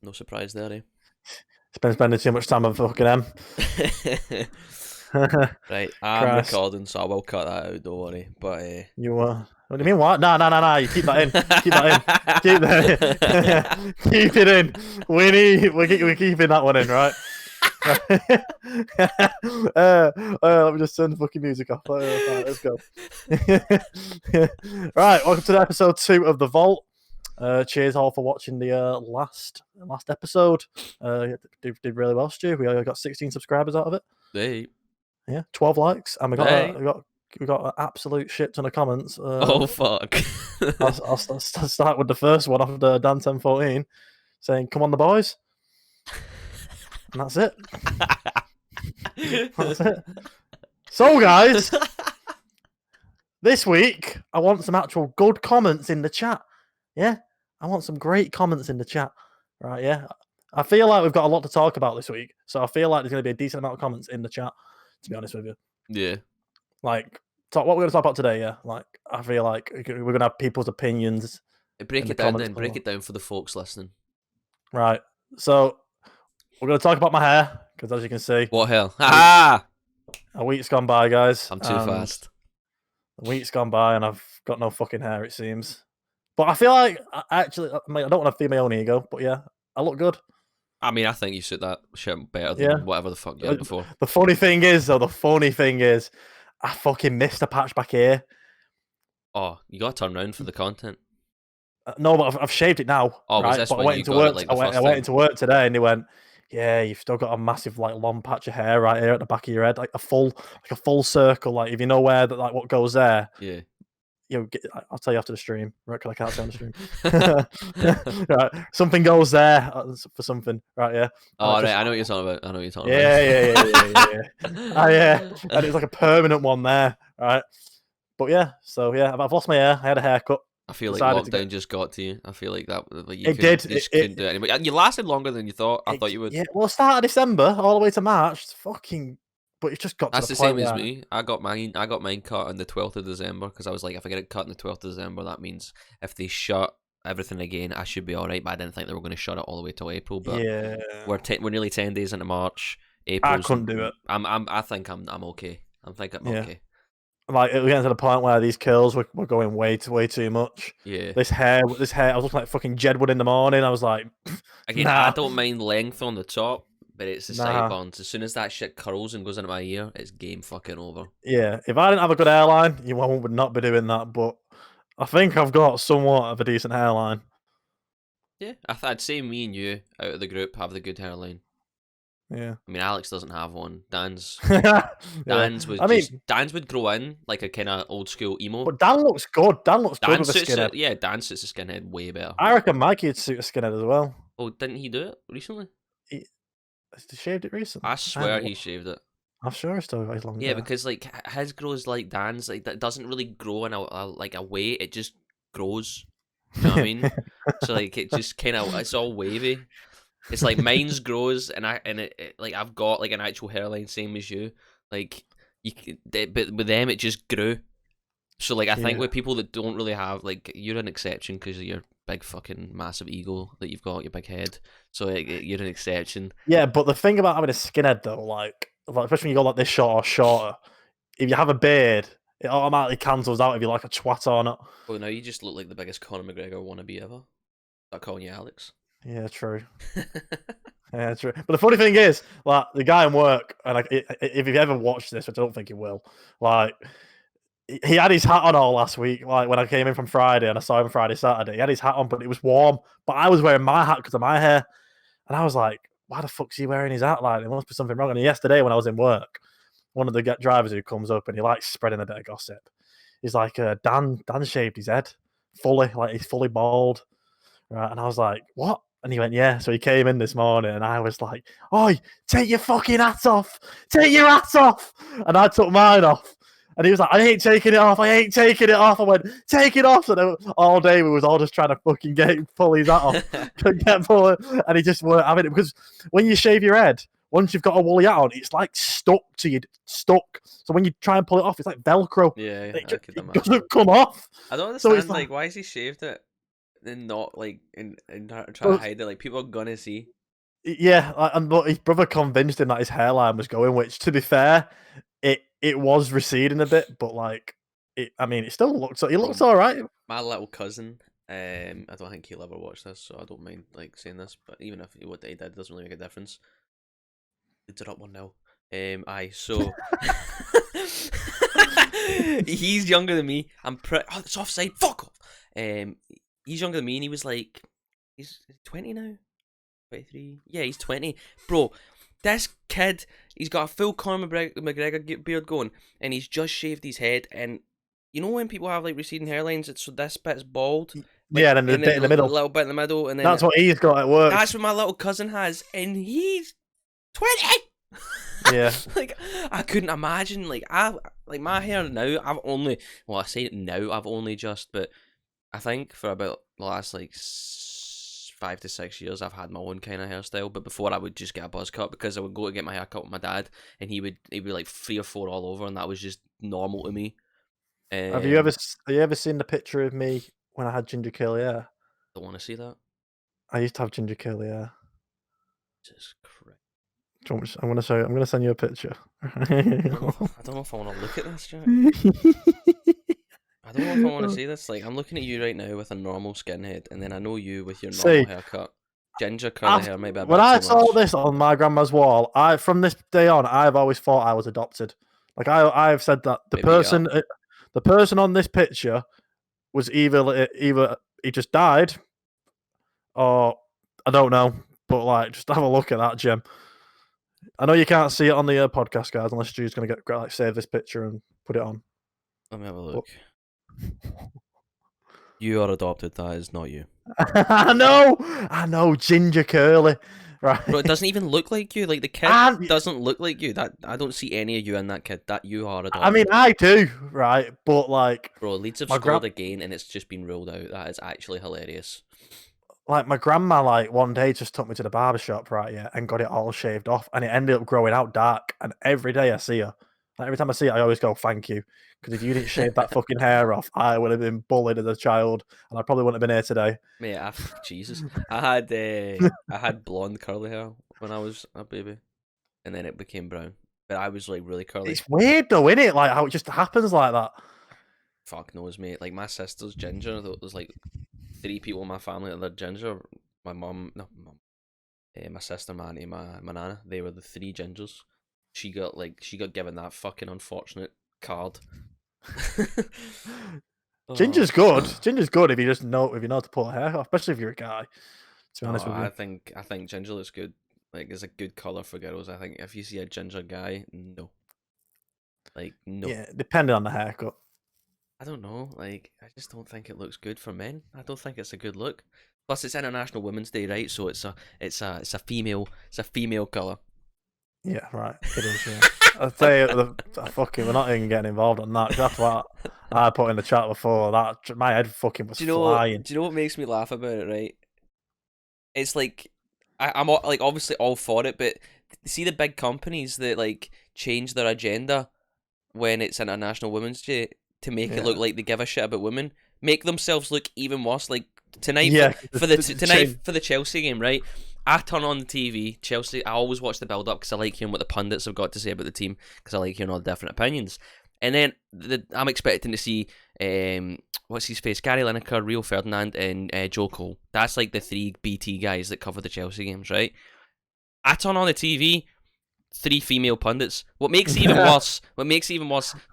No surprise there, eh? Spending too much time on fucking M. Right, I'm Christ, recording, so I will cut that out. Don't worry. But you what do you mean? What? No, no, no, no. You keep that in. Keep that in. Keep that. Keep it in. We're keeping that one in, right? Let me just turn the fucking music off. Right, let's go. Right, welcome to episode 2 of the Vault. Cheers all for watching the last episode. Did really well, Stu. We got 16 subscribers out of it. hey, Yeah, 12 likes, and hey. we got an absolute shit ton of comments. Oh fuck. I'll start with the first one off the Dan 1014 saying, "Come on, the boys," and that's it. That's it. So, guys, this week I want some actual good comments in the chat. Yeah, I want some great comments in the chat. Right? Yeah, I feel like we've got a lot to talk about this week, so I feel like there's going to be a decent amount of comments in the chat. To be honest with you, Yeah. like, what we're going to talk about today. Yeah, like I feel like we're going to have people's opinions in Break the it down comments then. Break below. it down for the folks listening. Right. So we're going to talk about my hair because, as you can see, What hell? Ah! a week's gone by, guys, I'm too and fast. a week's gone by, and I've got no fucking hair. It seems, but I feel like I don't want to feed my own ego, but yeah, I look good. I mean, I think you suit that shit better Yeah. than whatever the fuck you had before. The funny thing is, I fucking missed a patch back here. Oh, you gotta turn around for the content. No, but I've shaved it now. Oh, was right? this But I when went you into got it work. like the first I went time? into work today, and they went, "Yeah, you've still got a massive like long patch of hair right here at the back of your head, like a full circle. Like if you know where that like what goes there, Yeah. I'll tell you after the stream, right? Because I can't say on the stream. Right, something goes there for something, right? Yeah. Oh, right, I know what you're talking about. I know what you're talking Yeah, about. yeah. And it's like a permanent one there, right? But yeah, so yeah, I've lost my hair. I had a haircut. I feel like Decided to lockdown get. just got to you. I feel like that like It did. you just couldn't do it anymore. And you lasted longer than you thought. I thought you would. Yeah. Well, start of December all the way to March. It's fucking. But it just got to That's the the point same as where. me. I got mine cut on the 12th of December because I was like, if I get it cut on the 12th of December, that means if they shut everything again, I should be all right. But I didn't think they were going to shut it all the way till April. But Yeah. we're nearly 10 days into March. I April's. couldn't do it. I think I'm okay. I think I'm Yeah. okay. Like it was getting to the point where these curls were going way too much. Yeah. This hair. I was looking like fucking Jedward in the morning. I was like, Again, I nah, don't mind length on the top, but it's the nah. sideburns. As soon as that shit curls and goes into my ear, it's game fucking over. Yeah, if I didn't have a good hairline, you would not be doing that. But I think I've got somewhat of a decent hairline. Yeah, I'd say me and you out of the group have the good hairline. Yeah. I mean, Alex doesn't have one. Yeah. Dan's would grow in like a kind of old school emo. But Dan looks good. Dan looks good Dan with a suits skinhead. it. Yeah, Dan suits a skinhead way better. I reckon Mikey would suit a skinhead as well. Oh, didn't he do it recently? He shaved it recently. I swear he shaved it. I'm sure he's still got his long hair. Yeah, because like his grows like Dan's. Like that doesn't really grow in a way. It just grows. You know what I mean? So like it just kind of it's all wavy. It's like mine's grows and like I've got like an actual hairline same as you. Like but with them it just grew. So like I think with people that don't really have like you're an exception because of your big fucking massive ego that you've got, your big head. So like, you're an exception. Yeah, but the thing about having a skinhead though, like especially when you go like this short or shorter, if you have a beard, it automatically cancels out if you like a twat or not. Well, now you just look like the biggest Conor McGregor wannabe ever. I'm calling you Alex. Yeah, true. Yeah, true. But the funny thing is, like the guy in work, and like, if you've ever watched this, which I don't think you will, like he had his hat on all last week. Like when I came in from Friday and I saw him Friday, Saturday, he had his hat on, but it was warm. But I was wearing my hat because of my hair, and I was like, "Why the fuck's he wearing his hat? Like there must be something wrong." And yesterday when I was in work, one of the drivers who comes up and he likes spreading a bit of gossip. He's like, Dan shaved his head fully, like he's fully bald, right? And I was like, "What?" And he went, "Yeah." So he came in this morning, and I was like, "Oi, take your fucking hat off! Take your hat off!" And I took mine off. And he was like, "I ain't taking it off. I ain't taking it off." I went, "Take it off." So then, all day we was all just trying to fucking pull his hat off. Couldn't get pull it. And he just weren't having it. Because when you shave your head, once you've got a woolly hat on, it's like stuck to you. Stuck. So when you try and pull it off, it's like Velcro. Yeah, It doesn't come off. I don't understand. Like, why has he shaved it? and not like and try to But hide it. Like people are gonna see. yeah, but his brother convinced him that his hairline was going. Which, to be fair, it was receding a bit, but like I mean, it still looks. He looks Bro, all right. my little cousin. I don't think he'll ever watch this, so I don't mind like saying this. But even if what he did, it doesn't really make a difference. It's up 1-0. Aye, so he's younger than me. I'm oh, it's offside. Fuck off. He's younger than me, and he was like, he's 20 now, 23. Yeah, he's 20, bro. This kid, he's got a full Conor McGregor beard going, and he's just shaved his head. And you know when people have like receding hairlines, it's so this bit's bald, like, Yeah, and then the bit in the a middle. little bit in the middle, and then That's what he's got at work. that's what my little cousin has, and he's 20. Yeah. Like I couldn't imagine. Like my hair now. I say it now. I've only just, but I think for about the last like 5 to 6 years, I've had my own kind of hairstyle. But before, I would just get a buzz cut because I would go to get my hair cut with my dad, and he'd be like 3 or 4 all over, and that was just normal to me. Have you ever seen the picture of me when I had ginger curly hair? Don't want to see that. I used to have ginger curly hair. Jesus Christ. I'm gonna show you. I'm gonna send you a picture. I don't know if I want to look at this, Jack. I don't know if I want to see this. Like, I'm looking at you right now with a normal skinhead, and then I know you with your normal haircut. Ginger curly hair, maybe a bit when I too saw much. this on my grandma's wall, from this day on, I've always thought I was adopted. Like I've said that the person on this picture was either he just died, or I don't know. But like, just have a look at that, Jim. I know you can't see it on the podcast, guys, unless Stu's going to save this picture and put it on. Let me have a look. You are adopted. That is not you. I know, ginger curly, right? Bro, it doesn't even look like you. Like the kid doesn't look like you. That I don't see any of you in that kid. That you are adopted. I mean, I do, right? But like, bro, Leeds have scored again, and it's just been ruled out. That is actually hilarious. Like my grandma, like one day just took me to the barber shop, right? Yeah, and got it all shaved off, and it ended up growing out dark. And every day I see her, like every time I see her, I always go, "Thank you," because if you didn't shave that fucking hair off, I would have been bullied as a child, and I probably wouldn't have been here today. Mate, Jesus, I had blonde curly hair when I was a baby, and then it became brown. But I was like really curly. It's weird though, isn't it? Like how it just happens like that. Fuck knows, mate. Like my sister's ginger. There's like 3 people in my family that are ginger. My mum, my sister, my auntie, my nana. They were the 3 gingers. She got given that fucking unfortunate card. Ginger's good. Ginger's good if you know to pull hair off, especially if you're a guy. To be honest with you, I think ginger looks good. Like it's a good color for girls. I think if you see a ginger guy, no. Like no. Yeah, depending on the haircut. I don't know. Like I just don't think it looks good for men. I don't think it's a good look. Plus, it's International Women's Day, right? So it's a female color. Yeah, right. It is. Yeah. I'll tell you, we're not even getting involved on that. That's what I put in the chat before. That my head fucking was flying. Do you know what makes me laugh about it? Right? It's like I'm like obviously all for it, but see the big companies that like change their agenda when it's International Women's Day to make it look like they give a shit about women, make themselves look even worse. Like tonight for the Chelsea game, right? I turn on the TV, Chelsea. I always watch the build up because I like hearing what the pundits have got to say about the team because I like hearing all the different opinions. And then I'm expecting to see what's his face, Gary Lineker, Rio Ferdinand, and Joe Cole. That's like the 3 BT guys that cover the Chelsea games, right? I turn on the TV. 3 female pundits. What makes it even worse,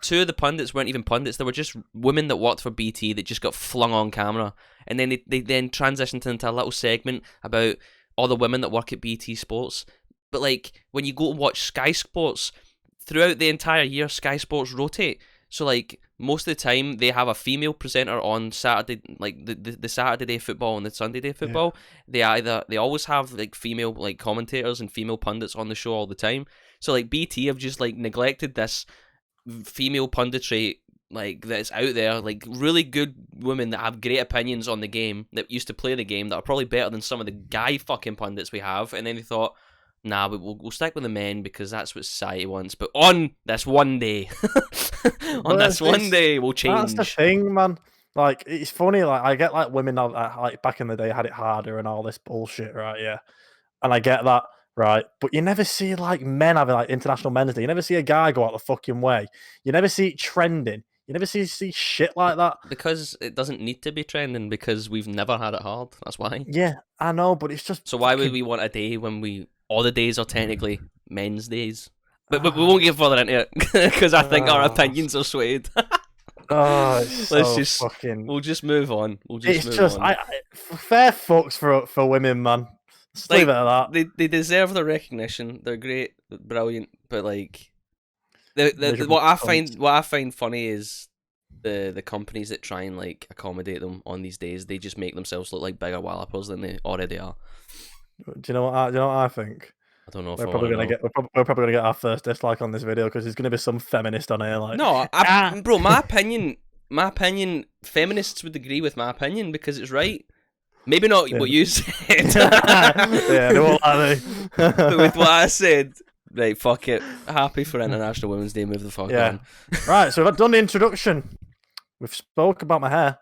2 of the pundits weren't even pundits. They were just women that worked for BT that just got flung on camera. And then they then transitioned into a little segment about all the women that work at BT Sports. But like, when you go to watch Sky Sports, throughout the entire year, Sky Sports rotate. So like, most of the time, they have a female presenter on Saturday, like the Saturday day football and the Sunday day football. Yeah. They always have like female like commentators and female pundits on the show all the time. So like BT have just like neglected this female punditry like that's out there, like really good women that have great opinions on the game, that used to play the game, that are probably better than some of the guy fucking pundits we have. And then they thought, nah, but we'll stick with the men because that's what society wants. But on this one day, we'll change. That's the thing, man. Like, it's funny. Like, I get like women now, like back in the day had it harder and all this bullshit, right? Yeah, and I get that, right? But you never see like men having like International Men's Day. You never see a guy go out the fucking way. You never see it trending. You never see shit like that. Because it doesn't need to be trending, because we've never had it hard. That's why. Yeah, I know, but it's just So why would fucking. we want a day when all the days are technically men's days? But we won't get further into it because I think our opinions are swayed. Oh, it's Let's so just fucking. we'll just move on. It's just fair fucks for women, man. Just leave it at that. They deserve the recognition. They're great, brilliant, but like Miserable what cunts. I find funny is the companies that try and like accommodate them on these days. They just make themselves look like bigger wallopers than they already are. Do you know what? Do you know what I think? I don't know if We're probably gonna get our first dislike on this video because there's gonna be some feminist on here like. No, bro, my opinion, feminists would agree with my opinion because it's right. Maybe not what you said. Yeah, they won't like me. But with what I said, right, fuck it. Happy for International Women's Day, move the fuck on. Right, so we've done the introduction. We've spoke about my hair.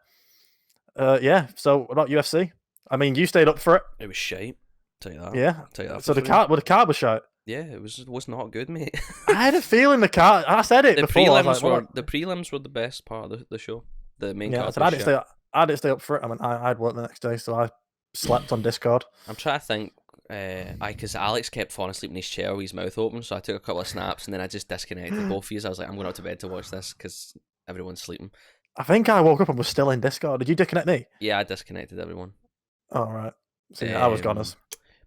Yeah, so what about UFC? I mean, you stayed up for it. It was shite. Tell you that. Yeah. Tell you that So the card was shite. Yeah, it was not good, mate. I had a feeling the card. I said it before. The prelims were the best part of the show. The main card. So I didn't stay up for it. I mean, I'd work the next day, so I slept on Discord. I'm trying to think. Because Alex kept falling asleep in his chair with his mouth open, so I took a couple of snaps and then I just disconnected both of you. I was like, I'm going up to bed to watch this because everyone's sleeping. I think I woke up and was still in Discord. Did you disconnect me? Yeah, I disconnected everyone. Oh, right. So yeah, I was goners.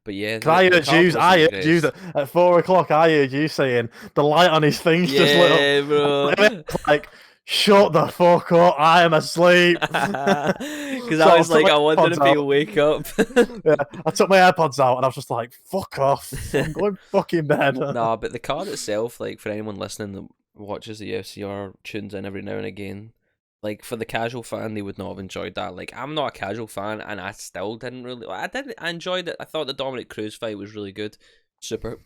But yeah, I heard you at 4 o'clock. I heard you saying the light on his thing's just lit up. Yeah, bro. Like, shut the fuck up! I am asleep. Because I was like, I wanted to be wake up. Yeah, I took my AirPods out and I was just like, fuck off! I'm going fucking bed. Nah, but the card itself, like for anyone listening that watches the UFC or tunes in every now and again, like for the casual fan, they would not have enjoyed that. Like I'm not a casual fan, and I still didn't really. I enjoyed it. I thought the Dominic Cruz fight was really good. Super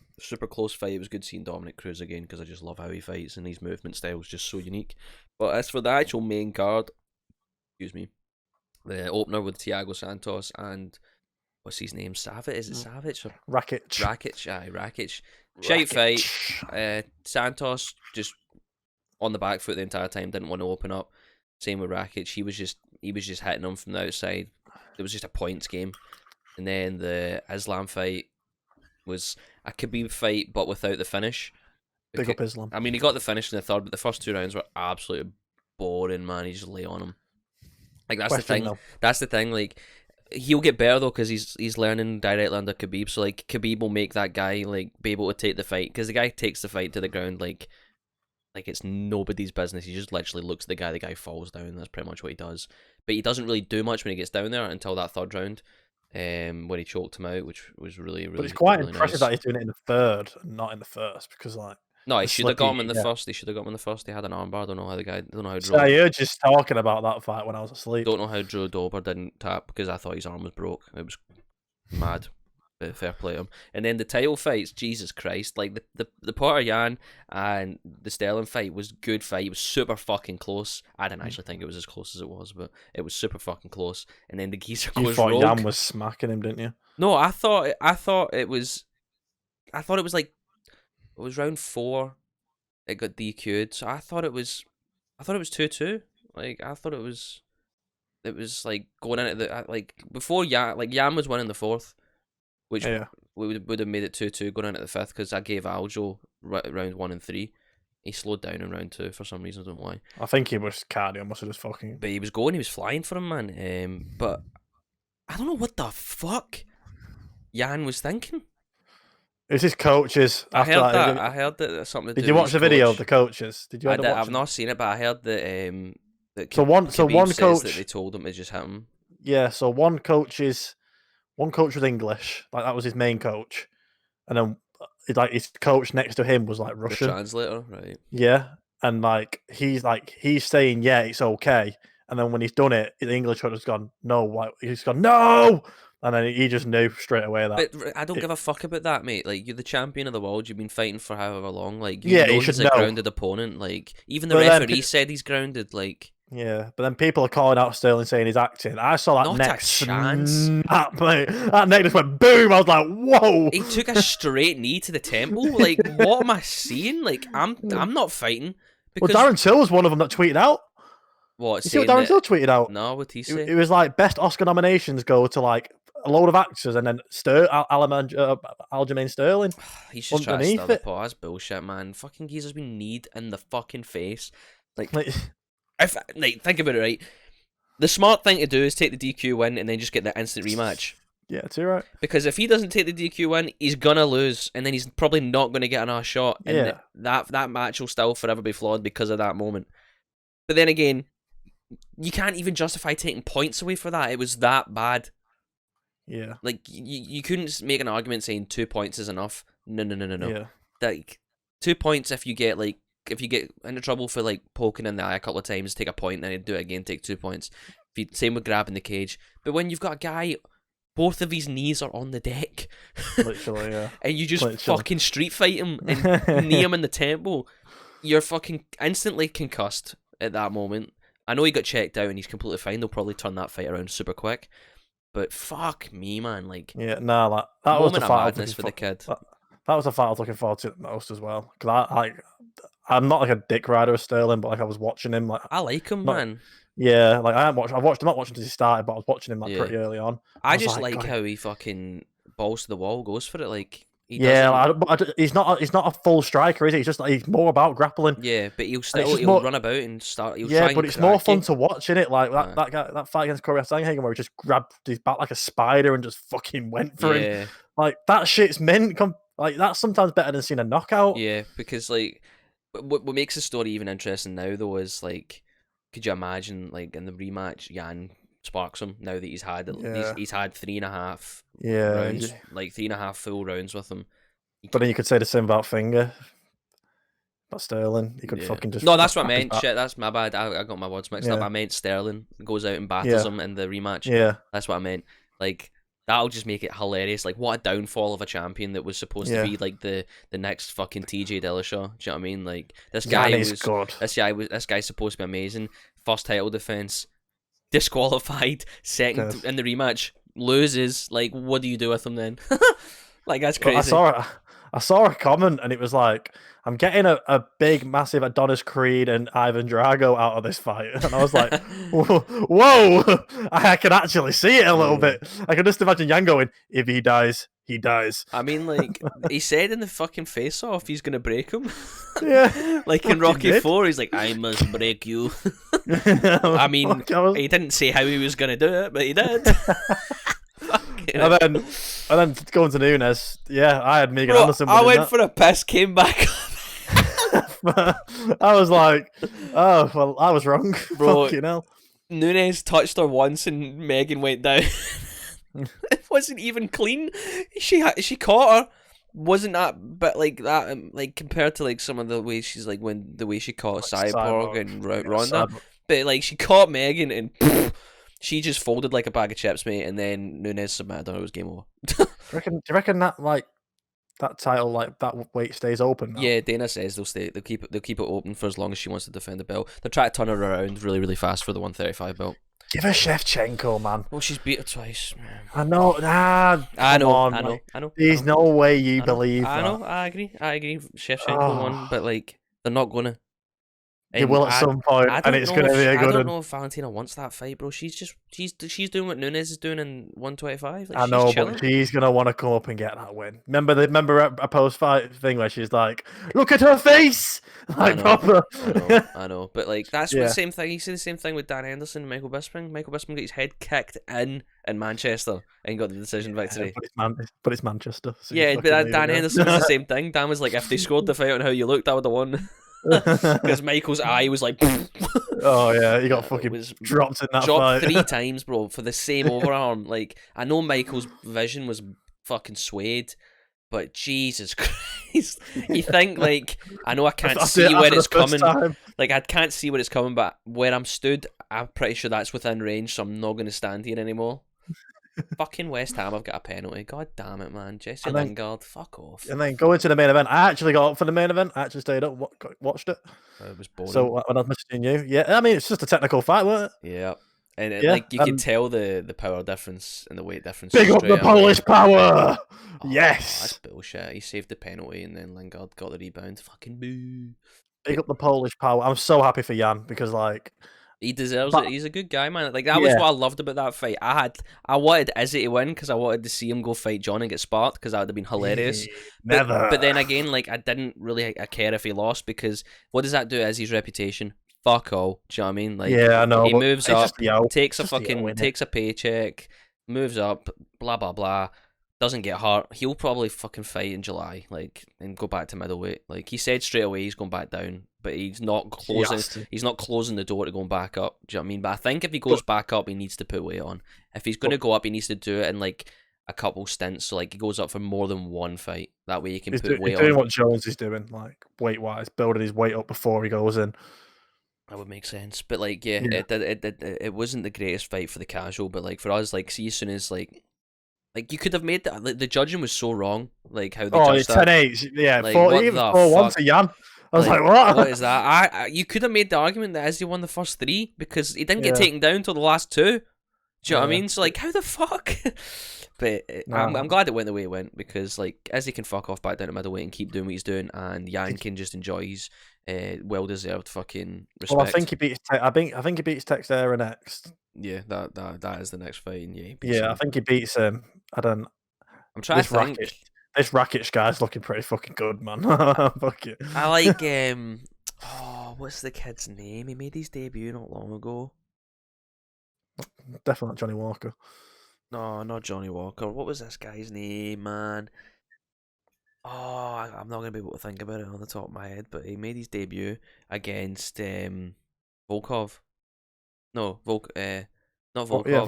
close fight. It was good seeing Dominic Cruz again because I just love how he fights and his movement style is just so unique. But as for the actual main card, excuse me, the opener with Thiago Santos and what's his name? Savage? Is it Savage or Rakic? Rakic, aye, Rakic. Shite fight. Santos just on the back foot the entire time, didn't want to open up. Same with Rakic. He was just hitting him from the outside. It was just a points game. And then the Islam fight was a Khabib fight, but without the finish. Big up Islam. I mean, he got the finish in the third, but the first 2 rounds were absolutely boring, man. He just lay on him. Like that's the thing. Though. That's the thing. Like he'll get better though because he's learning directly under Khabib. So like Khabib will make that guy like be able to take the fight because the guy takes the fight to the ground like it's nobody's business. He just literally looks at the guy falls down. That's pretty much what he does. But he doesn't really do much when he gets down there until that third round, when he choked him out, which was really. But it's quite really impressive nice. that he's doing it in the third and not in the first because like. No, he should have got him in the first. He should have got him in the first. He had an armbar. I don't know how So I heard just talking about that fight when I was asleep. Don't know how Drew Dober didn't tap because I thought his arm was broke. It was mad. But fair play to him. And then the title fights, Jesus Christ! Like the Potter Yan and the Sterling fight was good fight. It was super fucking close. I didn't actually think it was as close as it was, but it was super fucking close. And then the geezer goes rogue. You thought Yan was smacking him, didn't you? No, I thought it was like. It was round 4. It got DQ'd, so I thought it was 2-2. Like I thought it was like going into the like before Yan was winning the 4th, which would have made it 2-2 going into the 5th because I gave Aljo round 1 and 3. He slowed down in round 2 for some reason. I don't know why. I think he was cardio, must have just fucking. But he was flying for him, man. But I don't know what the fuck Yan was thinking. It was his coaches. I heard that something. Did you watch the video of the coaches? Did you? I've not seen it, but I heard that. One coach that they told him to just hit him. Yeah. So one coach was English, like that was his main coach, and then like his coach next to him was like Russian. The translator, right? Yeah, and like he's saying yeah, it's okay, and then when he's done it, the English coach has gone no, he's gone no. And then he just knew straight away that. But I don't give a fuck about that, mate. Like, you're the champion of the world. You've been fighting for however long. Like, you know he's a grounded opponent. Like, even the referee said he's grounded. Like, Yeah, but then people are calling out Sterling saying he's acting. I saw that Not neck a chance. snap, mate. That neck just went boom. I was like, whoa. He took a straight knee to the temple. Like, what am I seeing? Like, I'm not fighting Well, because Darren Till was one of them that tweeted out. what You see what saying Darren Till that? tweeted out? No, what he say? It was like best Oscar nominations go to like a load of actors, and then Aljamain Sterling He's just trying to stir underneath the it. pot. That's bullshit, man. Fucking geezer's been kneed in the fucking face. Like, Like, if like think about it, right? The smart thing to do is take the DQ win and then just get the instant rematch. yeah, too right. Because if he doesn't take the DQ win, he's gonna lose, and then he's probably not gonna get another shot, and Yeah. that match will still forever be flawed because of that moment. But then again, you can't even justify taking points away for that. It was that bad. Yeah. Like you couldn't make an argument saying 2 points is enough. No. Yeah. Like 2 points if you get into trouble for like poking in the eye a couple of times, take a point, then you do it again, take 2 points. Same with grabbing the cage. But when you've got a guy, both of his knees are on the deck, Literally, yeah. and you just fucking street fight him and knee him in the temple, you're fucking instantly concussed at that moment. I know he got checked out and he's completely fine. They'll probably turn that fight around super quick. But fuck me, man. Like, Yeah, no, like, that was the moment of fight madness for the kid. That was the fight I was looking forward to the most as well. Because I'm not like a dick rider of Sterling, but like I was watching him. Like, I like him, not- man. yeah, like I'm not watching since he started, but I was watching him like Yeah. pretty early on. I was just like, like God. how he fucking balls to the wall, goes for it. Like, he Yeah, doesn't. he's not a full striker, is he? He's just like, he's more about grappling. Yeah, but he'll just he'll more- run about and start. He'll Yeah, try but and it's more crack fun you. to watch, innit? Like that guy, that fight against Corey Sandhagen where he just grabbed his back like a spider and just fucking went for him. Yeah, Like that shit's mint. Like that's sometimes better than seeing a knockout. yeah. Because like, what makes the story even interesting now though is like, could you imagine like in the rematch, Jan sparks him now that he's had Yeah. he's had 3.5 Yeah, rounds, like 3.5 full rounds with him. but then you could say the same about Finger. But Sterling, he could Yeah. fucking just. No, that's what I crack his meant. back. Shit, that's my bad. I got my words mixed up. Yeah. I meant Sterling goes out and batters Yeah. him in the rematch. Yeah, That's what I meant. Like, that'll just make it hilarious. Like, what a downfall of a champion that was supposed to Yeah. be like the next fucking TJ Dillashaw. Do you know what I mean? Like, this guy Jan is was good. this guy's supposed to be amazing. First title defense, disqualified. Second Yes. in the rematch, loses. Like, what do you do with him then? Like, that's But crazy. I saw a comment and it was like, I'm getting a big, massive Adonis Creed and Ivan Drago out of this fight. And I was like, whoa, I can actually see it a little Yeah. bit. I can just imagine Jan going, if he dies, he dies. I mean, like, he said in the fucking face-off he's gonna break him. Yeah. Like in Fucking Rocky did. 4, he's like, I must break you. I mean, Fuck, he didn't say how he was gonna do it, but he did. Fucking and then going to Nunes, yeah, I had Megan Bro, Anderson. I winning went that. for a piss, came back. I was like, oh well, I was wrong. Bro. Fucking hell. Nunes touched her once and Megan went down. It wasn't even clean. She caught her. Wasn't that, but like that, like compared to like some of the ways she's like the way she caught Cyborg and Ronda, but like she caught Megan and she just folded like a bag of chips, mate, and then Nunes submitted her. It was game over. Do you reckon that like that title, like that weight stays open now? Yeah, Dana says they'll keep it open for as long as she wants to defend the belt. They're trying to turn her around really fast for the 135 belt. Give her Shevchenko, man. Well, she's beat her twice. Man. I know. Nah, I know. on, I know. like, I know. There's no way you believe I that. know. I agree. Shevchenko won, but like they're not gonna. They will at some point, and it's going to be a I good don't one. know if Valentina wants that fight, bro. She's doing what Nunes is doing in 125. Like, I know, she's chilling. but she's going to want to come up and get that win. Remember a post-fight thing where she's like, "Look at her face!" Like proper. I know. But like that's the same thing. You see the same thing with Dan Henderson and Michael Bisping. Michael Bisping got his head kicked in Manchester and got the decision victory. But it's Manchester. So Yeah, but Dan Henderson was the same thing. Dan was like, if they scored the fight on how you looked, I would have won. Because Michael's eye was like, oh yeah, he got fucking dropped in that fight. 3 times, bro, for the same overarm. Like, I know Michael's vision was fucking swayed, but Jesus Christ, you think like I know I can't see where it's coming. Like I can't see where it's coming, but where I'm stood, I'm pretty sure that's within range, so I'm not going to stand here anymore. Fucking West Ham have got a penalty. God damn it, man. Jesse And then Lingard, fuck off. and then going to the main event. I actually got up for the main event. I actually stayed up, watched it. It was So boring. when I was messaging you, yeah, I mean it's just a technical fight, wasn't it? Yeah. And Yeah, like you could and tell the power difference and the weight difference big up the straight away. Polish power. Oh, that's Yes, bullshit. He saved the penalty and then Lingard got the rebound. Fucking boo. big up the Polish power. I'm so happy for Jan because like, He deserves but it. He's a good guy, man. Like that was yeah, what I loved about that fight. I wanted Izzy to win because I wanted to see him go fight John and get sparked because that would have been hilarious. never. But then again, like I didn't really care if he lost because what does that do to Izzy's reputation? Fuck all. Do you know what I mean? Like Yeah, I know. he But moves it's up, just yo, takes a just yo, fucking innit? takes a paycheck, moves up, blah blah blah. Doesn't get hurt. He'll probably fucking fight in July, like, and go back to middleweight. Like he said straight away, he's going back down, but he's not He closing. has to. He's not closing the door to going back up. Do you know what I mean? But I think if he goes back up, he needs to put weight on. If he's going to go up, he needs to do it in like a couple stints. So like he goes up for more than one fight. That way he can put weight He's doing on. what Jones is doing, like weight wise, building his weight up before he goes in. That would make sense. But like, yeah, Yeah. it wasn't the greatest fight for the casual. But like for us, like, see, as soon as like you could have made that. Like, the judging was so wrong. Like how they Oh, judged it's that. 10-8. Yeah, Like, 4, what even the 4-1 fuck? to Jan. I was like, What what? is that? You could have made the argument that Izzy won the first three because he didn't get Yeah. taken down until the last two. Do you know what I Yeah. mean? So like, how the fuck? But Nah. I'm glad it went the way it went because like Izzy can fuck off back down to middleweight and keep doing what he's doing, and Jan can just enjoy his well deserved fucking respect. Well, I think he beats. I think he beats Texera next. Yeah, that is the next fight, and yeah, he beats Yeah, I him. think he beats him. I don't. I'm trying This to think. Rakic guy's looking pretty fucking good, man. Fuck it. I like oh, what's the kid's name? He made his debut not long ago. Definitely not Johnny Walker. No, not Johnny Walker. What was this guy's name, man? Oh, I'm not gonna be able to think about it on the top of my head, but he made his debut against Volkov. No, not Volkov. Yeah,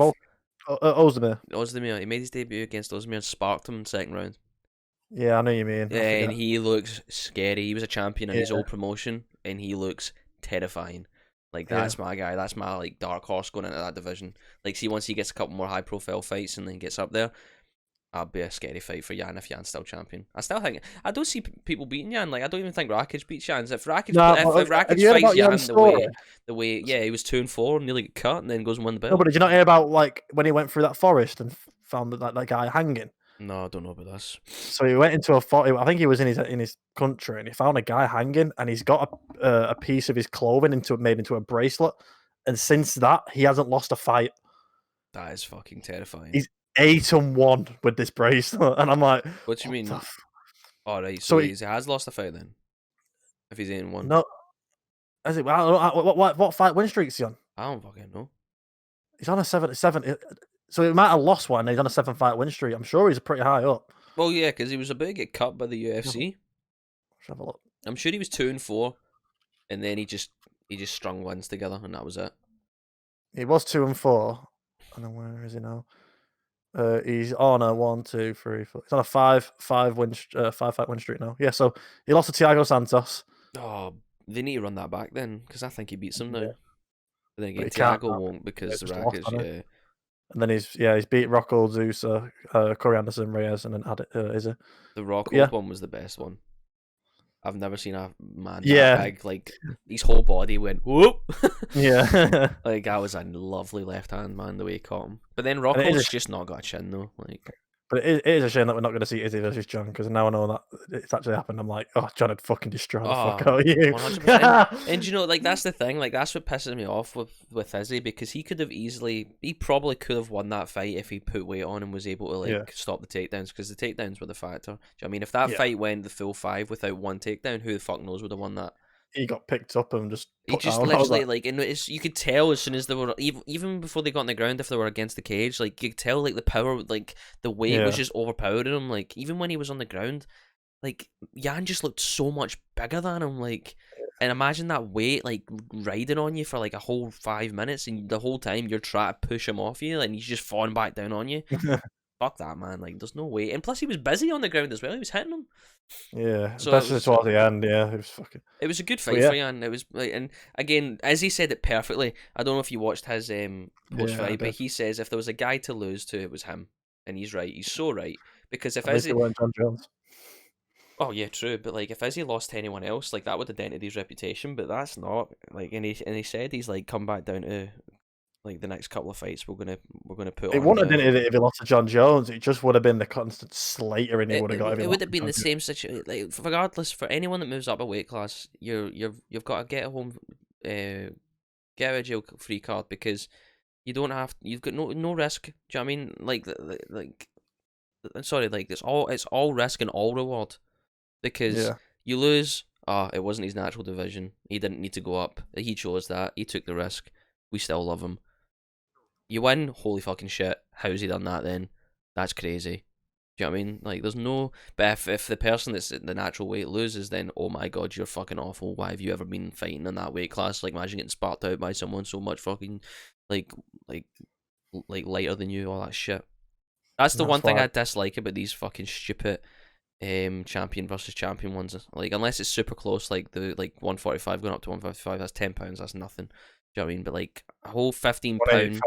Ozdemir. Ozdemir. He made his debut against Ozdemir and sparked him in the second round. Yeah, I know you mean. And he looks scary. He was a champion in his Yeah. old promotion, and he looks terrifying. Like that's my guy. That's my like dark horse going into that division. Like, see, once he gets a couple more high profile fights and then gets up there, that'd be a scary fight for Jan if Jan's still champion. I still think I don't see people beating Jan. Like I don't even think Rakic beats Jan. If Rakic Have Rakic you heard fights about Jan Jan's story? the way yeah, he was 2-4 and nearly got cut and then goes and won the belt. No, but did you not hear about like when he went through that forest and found that guy hanging? No, I don't know about this. So he went into a forest. I think he was in his country, and he found a guy hanging, and he's got a piece of his clothing made into a bracelet. And since that, he hasn't lost a fight. That is fucking terrifying. He's 8-1 with this bracelet, and I'm like, What do you mean? All right, So he has lost a fight then. If he's 8-1. No, is it? What fight win streak's he on? I don't fucking know. He's on a 7. So he might have lost one. And he's on a 7-fight win streak. I'm sure he's pretty high up. Well, yeah, because he was about to get cut by the UFC. Let's have a look. I'm sure he was 2-4, and then he just strung wins together, and that was it. He was 2-4, and then where is he now? He's on a 1, 2, 3, 4. He's on a 5 win 5-fight win streak now. Yeah, so he lost to Thiago Santos. Oh, they need to run that back then, because I think he beats him now. Yeah. But then But again, he can't Thiago now. won't because just Rakic, lost, hasn't he? yeah. And then he's beat Rocco Zusa, Corey Anderson, Reyes, and then Izzy. The Rockhold yeah. one was the best one. I've never seen a man Yeah. that big. Like, his whole body went, whoop! Yeah. Like, that was a lovely left hand, man, the way he caught him. But then it Rockhold's is just not got a chin, though. Like, But it is a shame that we're not going to see Izzy versus John, because now I know that it's actually happened. I'm like, oh, John would fucking destroy the fuck Oh, out of you. 100%. And you know, like, that's the thing. Like, that's what pisses me off with Izzy, because he probably could have won that fight if he put weight on and was able to, like, Yeah. stop the takedowns, because the takedowns were the factor. Do you know what I mean? If that Yeah. fight went the full 5 without one takedown, who the fuck knows would have won that? He got picked up and just He put just down. I was literally and you could tell as soon as they were even before they got on the ground, if they were against the cage, like you could tell like the power, like the weight was Yeah. just overpowering him. Like even when he was on the ground, like Jan just looked so much bigger than him. Like, and imagine that weight like riding on you for like a whole 5 minutes, and the whole time you're trying to push him off you, and he's just falling back down on you. fuck that, man. Like, there's no way. And plus, he was busy on the ground as well. He was hitting him. Yeah, So especially towards the end. Yeah, it was fucking. It was a good fight for Jan. It was like, and again, as he said it perfectly. I don't know if you watched his post fight, but he says if there was a guy to lose to, it was him, and he's right. He's so right because if Izzy, it weren't John Jones. oh yeah, true. But like if Izzy lost to anyone else, like that would have dented his reputation. But that's not like, and he said he's like come back down to like the next couple of fights we're gonna put. It wouldn't have been it if he lost to John Jones. It just would have been the constant slatering he would have got. It would have been the same situation. Like regardless, for anyone that moves up a weight class, you've got to get a home, get out of jail free card because you don't have. You've got no risk. Do you know what I mean? Like, sorry, like it's all risk and all reward because you lose. It wasn't his natural division. He didn't need to go up. He chose that. He took the risk. We still love him. You win, holy fucking shit. How's he done that then? That's crazy. Do you know what I mean? Like, there's no... But if the person that's in the natural weight loses, then, oh my god, you're fucking awful. Why have you ever been fighting in that weight class? Like, imagine getting sparked out by someone so much fucking, like lighter than you, all that shit. That's the one thing I dislike about these fucking stupid champion versus champion ones. Like, unless it's super close, like the 145 going up to 155, that's £10, that's nothing. Do you know what I mean? But like a whole £15,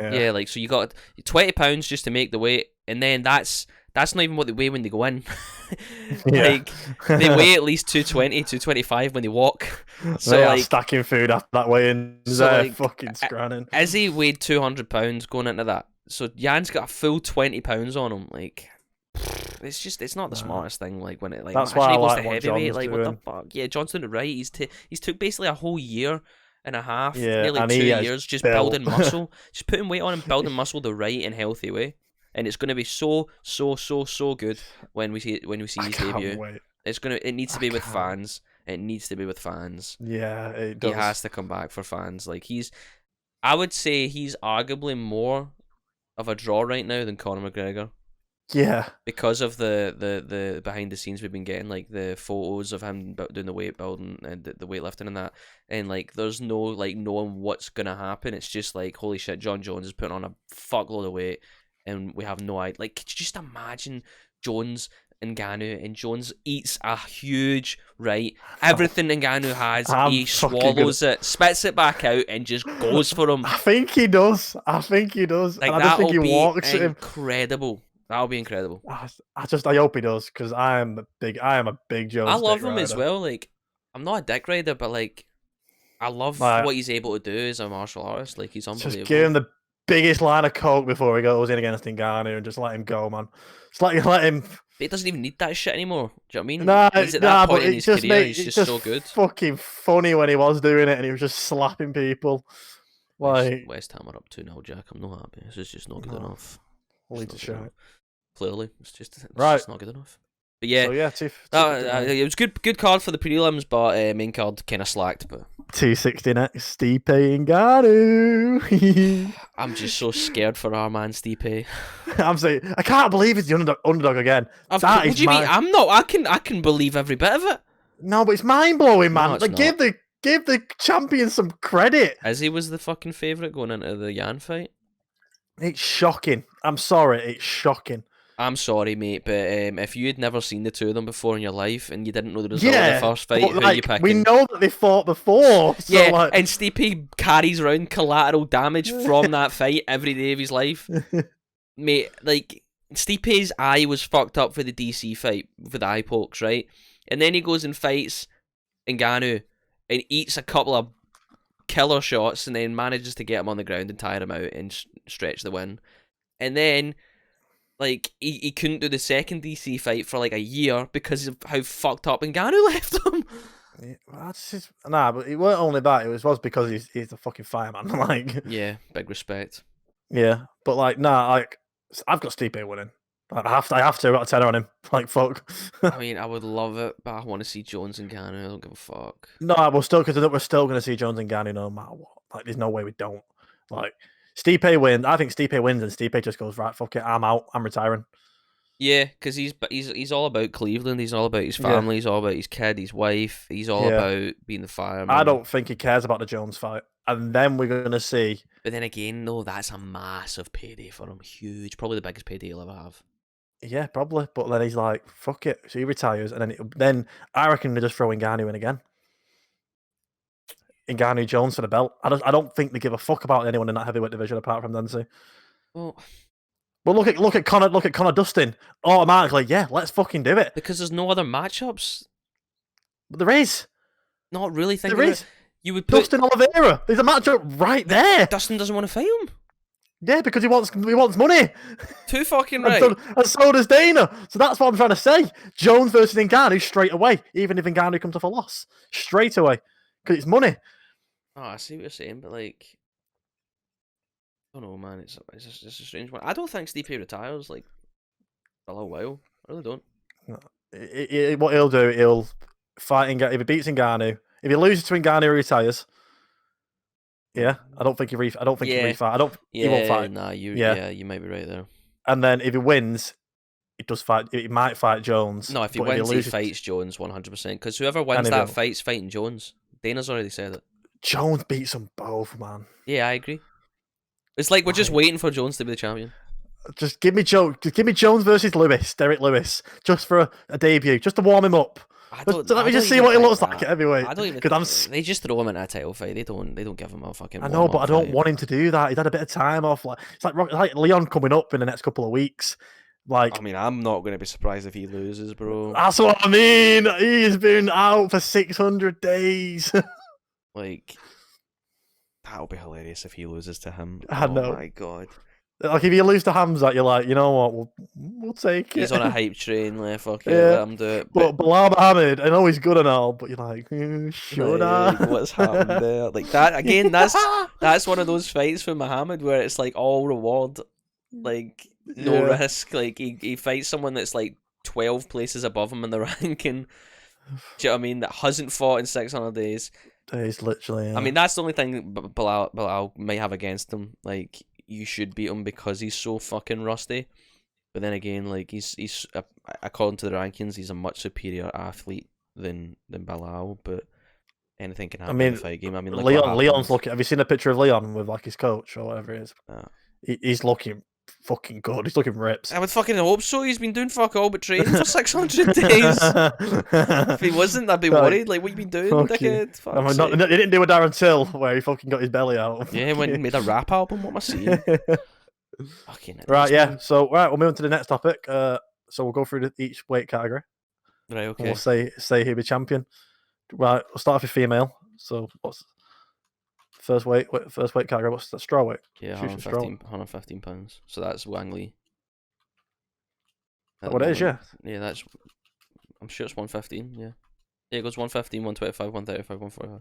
yeah, like so you got £20 just to make the weight, and then that's not even what they weigh when they go in. Like they weigh at least 220, 225 when they walk. So they like stacking food after that way in. So like, fucking scranning. Izzy weighed £200 going into that, so Jan's got a full £20 on him. Like it's not the smartest thing. Like when it like that's why he goes to heavyweight. Like doing. What the fuck? Yeah, John's doing it right. He's took basically a whole year and a half, nearly 2 years, just building muscle, just putting weight on and building muscle the right and healthy way, and it's going to be so good when we see his debut. Wait. It needs to be with fans. It needs to be with fans. Yeah, it does. He has to come back for fans. Like I would say he's arguably more of a draw right now than Conor McGregor. Yeah, because of the behind the scenes we've been getting, like the photos of him doing the weight building and the weightlifting and that, and like there's no like knowing what's gonna happen. It's just like holy shit, John Jones is putting on a fuckload of weight, and we have no idea. Like, could you just imagine Jones and Ngannou, and Jones eats a huge everything Ngannou has, he swallows it, spits it back out, and just goes for him. I think he does. Like, and I just think he walks at him. Incredible. That'll be incredible. I hope he does, because I am a big Jones. I love him as well. Like, I'm not a dick rider, but like, I love what he's able to do as a martial artist. Like, he's unbelievable. Just give him the biggest line of coke before he goes in against Ngannou, and just let him go, man. It's like you let him. He doesn't even need that shit anymore. Do you know what I mean? Nah, he's at that point in his career. He's just so good. Fucking funny when he was doing it, and he was just slapping people. Like West Ham are up 2-0, Jack. I'm not happy. This is just not good enough. Lead to shot. Clearly, it's just not good enough. But yeah, it was good card for the prelims, but main card kind of slacked. But 260 next, Stipe Ngannou. I'm just so scared for our man Stipe. I'm saying I can't believe he's the underdog again. What do you mean? I'm not. I can believe every bit of it. No, but it's mind blowing, man. No, like give the champion some credit. Izzy was the fucking favourite going into the Jan fight. It's shocking. I'm sorry, it's shocking. I'm sorry, mate, but if you had never seen the two of them before in your life and you didn't know the result of the first fight, who are you picking? We know that they fought before. So and Stipe carries around collateral damage from that fight every day of his life. Mate, like, Stipe's eye was fucked up for the DC fight, for the eye pokes, right? And then he goes and fights Ngannou and eats a couple of killer shots and then manages to get him on the ground and tire him out and stretch the win. And then like, he couldn't do the second DC fight for like a year because of how fucked up Ngannou left him. Yeah, that's just, but it wasn't only that. It was because he's a fucking fireman. Like, yeah, big respect. Yeah, but like, I've got Stipe winning. I have to. I've got a tenner on him. Like, fuck. I mean, I would love it, but I want to see Jones and Ngannou. I don't give a fuck. No, we're still going to see Jones and Ngannou no matter what. Like, there's no way we don't. Like, Stipe wins. I think Stipe wins, and Stipe just goes, right, fuck it, I'm out. I'm retiring. Yeah, because he's all about Cleveland. He's all about his family. He's all about his kid, his wife. He's all about being the fireman. I don't think he cares about the Jones fight. and then we're going to see. But then again, though, that's a massive payday for him. Huge. Probably the biggest payday he'll ever have. Yeah, probably. But then he's like, fuck it. So he retires, and then I reckon they just throw Ngannou in again. Ngannou Jones for the belt. I don't think they give a fuck about anyone in that heavyweight division apart from Dempsey. Well, look at Conor Dustin. Automatically, yeah, let's fucking do it. Because there's no other matchups. But there is. Not really thinking there is. You would put Dustin Oliveira. There's a matchup right there. Dustin doesn't want to fight him. Yeah, because he wants money. Too fucking right. And so does Dana. So that's what I'm trying to say. Jones versus Ngannou straight away, even if Ngannou comes off a loss. Straight away. Because it's money. Oh, I see what you're saying, but like, I don't know, man. It's a strange one. I don't think Stipe retires like for a little while. I really don't. No. What he'll do, he'll fight Ngannou. If he beats Ngannou, if he loses to Ngannou, he retires. Yeah, I don't think he refight. He won't fight. Nah, you might be right there. And then if he wins, he does fight. He might fight Jones. No, if he wins, he fights Jones 100%. Because whoever wins that fight's fighting Jones. Dana's already said it. Jones beats them both, man. Yeah, I agree. It's like we're just waiting for Jones to be the champion. Just give me Jones versus Derek Lewis, just for a debut, just to warm him up. Let me just see what he looks like at heavyweight. I don't even. They just throw him in a title fight. They don't give him a fucking. I know, but I don't want him to do that. He's had a bit of time off. It's like Leon coming up in the next couple of weeks. Like, I mean, I'm not going to be surprised if he loses, bro. That's what I mean. He's been out for 600 days. Like, that'll be hilarious if he loses to him. I know. Oh my god. Like, if you lose to Hamzat, you're like, you know what, we'll take it. He's on a hype train, like, fuck it, let him do it. But Bilal Muhammad, I know he's good and all, but you're like, should I? Like, what's happened there? Like, that, again, that's one of those fights for Muhammad where it's like all reward, like, no risk. Like, he fights someone that's like 12 places above him in the ranking. Do you know what I mean? That hasn't fought in 600 days. Days, literally. Yeah. I mean, that's the only thing Bilal might have against him. Like, you should beat him because he's so fucking rusty. But then again, like, he's according to the rankings, he's a much superior athlete than Bilal. But anything can happen in the fight game. I mean, Leon's looking. Have you seen a picture of Leon with like his coach or whatever it is? He's looking fucking good. He's looking ripped. I would fucking hope so. He's been doing fuck all but training for 600 days. If he wasn't, I'd be worried. Like, what you been doing, dickhead? He didn't do a Darren Till where he fucking got his belly out. Yeah, when he made a rap album. What am I seeing? Fucking right, yeah. Man. So, right, we'll move on to the next topic. So we'll go through each weight category. Right, okay. And we'll say who'll be champion. Right, we'll start off with female. So, what's first weight category? What's that? Strawweight. Yeah, 115 pounds. So that's Wang Li. What it is, yeah. Yeah, that's. I'm sure it's 115. Yeah, it goes 115, 125, 135, 145.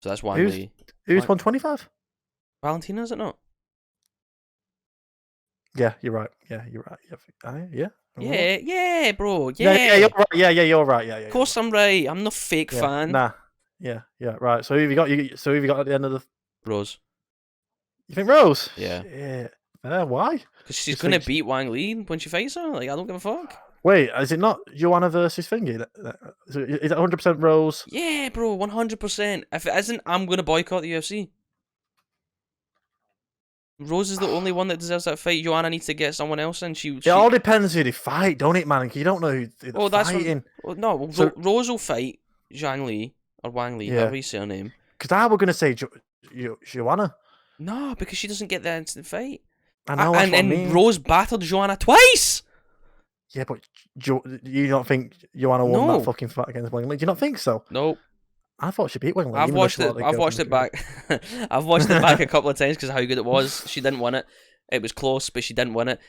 So that's Wang Li. Who's 125? Valentina, is it not? Yeah, you're right. Yeah, you're right. Yeah. Yeah, bro. Yeah, you're right. Yeah, you're right. Yeah. Of course, I'm right. I'm no fake fan. Nah. Yeah. Right. So who have you got? So who have you got at the end of the Rose? You think Rose? Yeah. Why? Because she's gonna beat Wang Li when she fights her. Like, I don't give a fuck. Wait, is it not Joanna versus Thingy? Is it 100% Rose? Yeah, bro, 100%. If it isn't, I'm gonna boycott the UFC. Rose is the only one that deserves that fight. Joanna needs to get someone else in. It all depends who they fight, don't it, man? You don't know who they're fighting. Rose will fight Zhang Li or Wang Li, however you say her name. Because I was going to say Joanna. No, because she doesn't get the instant fight. I know, and Rose battered Joanna twice! Yeah, but you don't think Joanna won that fucking fight against Wang Li? Do you not think so? Nope. I thought she beat Wang Li. I've watched it back. I've watched it back a couple of times because of how good it was. She didn't win it. It was close, but she didn't win it.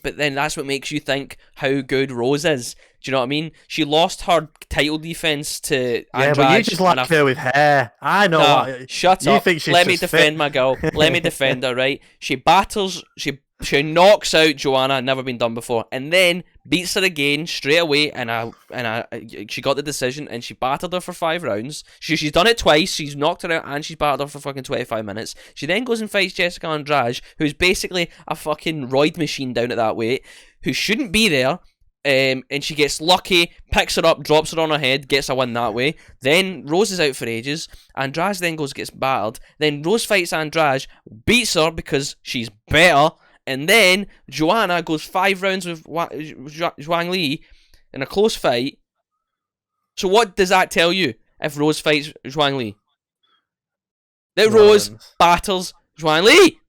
But then that's what makes you think how good Rose is. Do you know what I mean? She lost her title defense to Andrade. Yeah, but you just like her with hair. I know. Nah, shut up. Let me defend my girl. Let me defend her, right? She battles... She knocks out Joanna, never been done before, and then beats her again straight away. And she got the decision, and she battered her for 5 rounds. She's done it twice. She's knocked her out, and she's battered her for fucking 25 minutes. She then goes and fights Jessica Andrade, who's basically a fucking roid machine down at that weight, who shouldn't be there. and she gets lucky, picks her up, drops her on her head, gets a win that way. Then Rose is out for ages. Andrade then gets battered. Then Rose fights Andrade, beats her because she's better. And then Joanna goes 5 rounds with Zhang Li in a close fight. So what does that tell you if Rose fights Zhang Li? That Rose batters Zhang Li.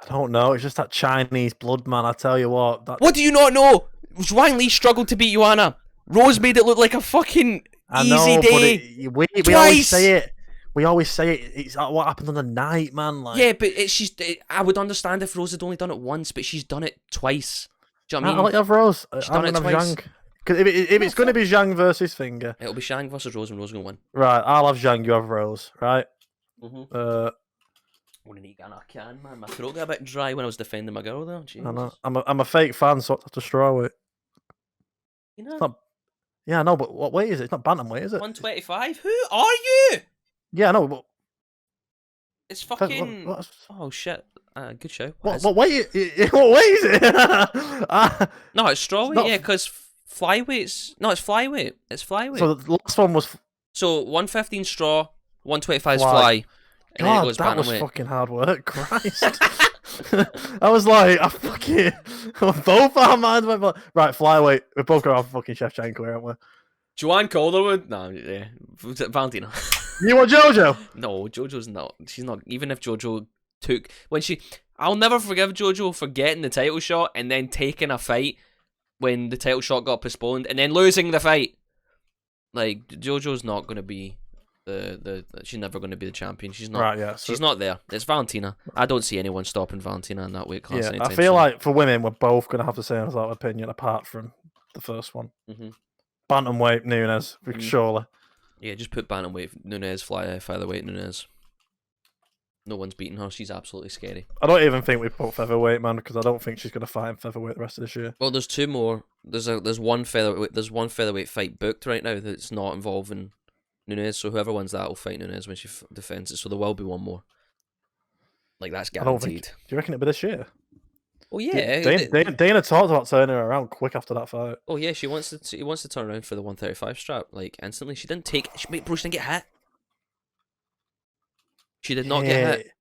I don't know. It's just that Chinese blood, man. I tell you what. What do you not know? Zhang Li struggled to beat Joanna. Rose made it look like a fucking easy day. But we always say it. We always say it. It's what happened on the night, man. Like, yeah, but I would understand if Rose had only done it once, but she's done it twice. Do you know what I mean? I like have Rose. She's done it twice. Because if it's going to be Zhang versus Finger, it'll be Zhang versus Rose, and Rose going to win. Right, I'll have Zhang. You have Rose. Right. Mm-hmm. I want to eat a can, man. My throat got a bit dry when I was defending my girl, though. Jesus. I know. I'm a fake fan, so I have to straw it. You know? It's not. Yeah, I know, but what weight is it? It's not bantamweight, is it? 125. Who are you? Yeah, I know, but it's fucking. Oh shit! Good show. What weight? What weight is it? No, it's strawweight. Yeah, because flyweight's it's flyweight. It's flyweight. So the last one was. So 115 straw, 125 is fly. And God, then it goes that was bantamweight. fucking hard work. Christ. I was like, both our minds went like, right, flyweight. We're both going to have fucking Shevchenko, aren't we? Joanne Calderwood? No, yeah. Valentina. You want JoJo? No, JoJo's not. She's not. Even if JoJo took I'll never forgive JoJo for getting the title shot and then taking a fight when the title shot got postponed and then losing the fight. Like, JoJo's not going to be she's never going to be the champion. She's not. Right, yeah. She's not there. It's Valentina. I don't see anyone stopping Valentina in that weight class. Yeah, I feel like for women, we're both going to have the same sort of opinion apart from the first one. Mm-hmm. Bantamweight Nunes, surely. Yeah, just put bantamweight Nunes, featherweight Nunes. No one's beating her. She's absolutely scary. I don't even think we put featherweight, man, because I don't think she's going to fight in featherweight the rest of this year. Well, there's 2 more. There's one featherweight fight booked right now that's not involving Nunes. So whoever wins that will fight Nunes when she defends it. So there will be one more. Like, that's guaranteed. Do you reckon it'll be this year? Oh yeah. Dana talked about turning her around quick after that fight. Oh yeah, she wants to turn around for the 135 strap like instantly. She didn't take. She didn't get hit. She did not get hit.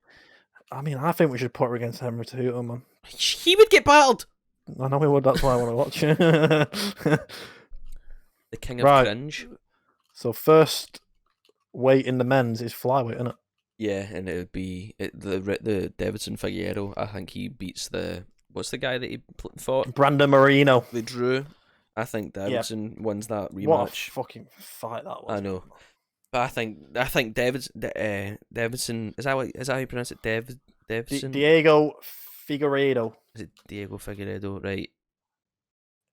I mean, I think we should put her against Henry Cejudo, man. He would get battled. I know he would. That's why I want to watch it. The king of cringe. So first weight in the men's is flyweight, isn't it? Yeah, and it would be the Davidson Figueiredo. I think he beats what's the guy that he fought? Brandon Moreno. They drew. I think Davidson wins that rematch. What a fucking fight that was. I know. But I think Davidson is that how you pronounce it? Davidson? Diego Figueiredo. Is it Diego Figueiredo? Right.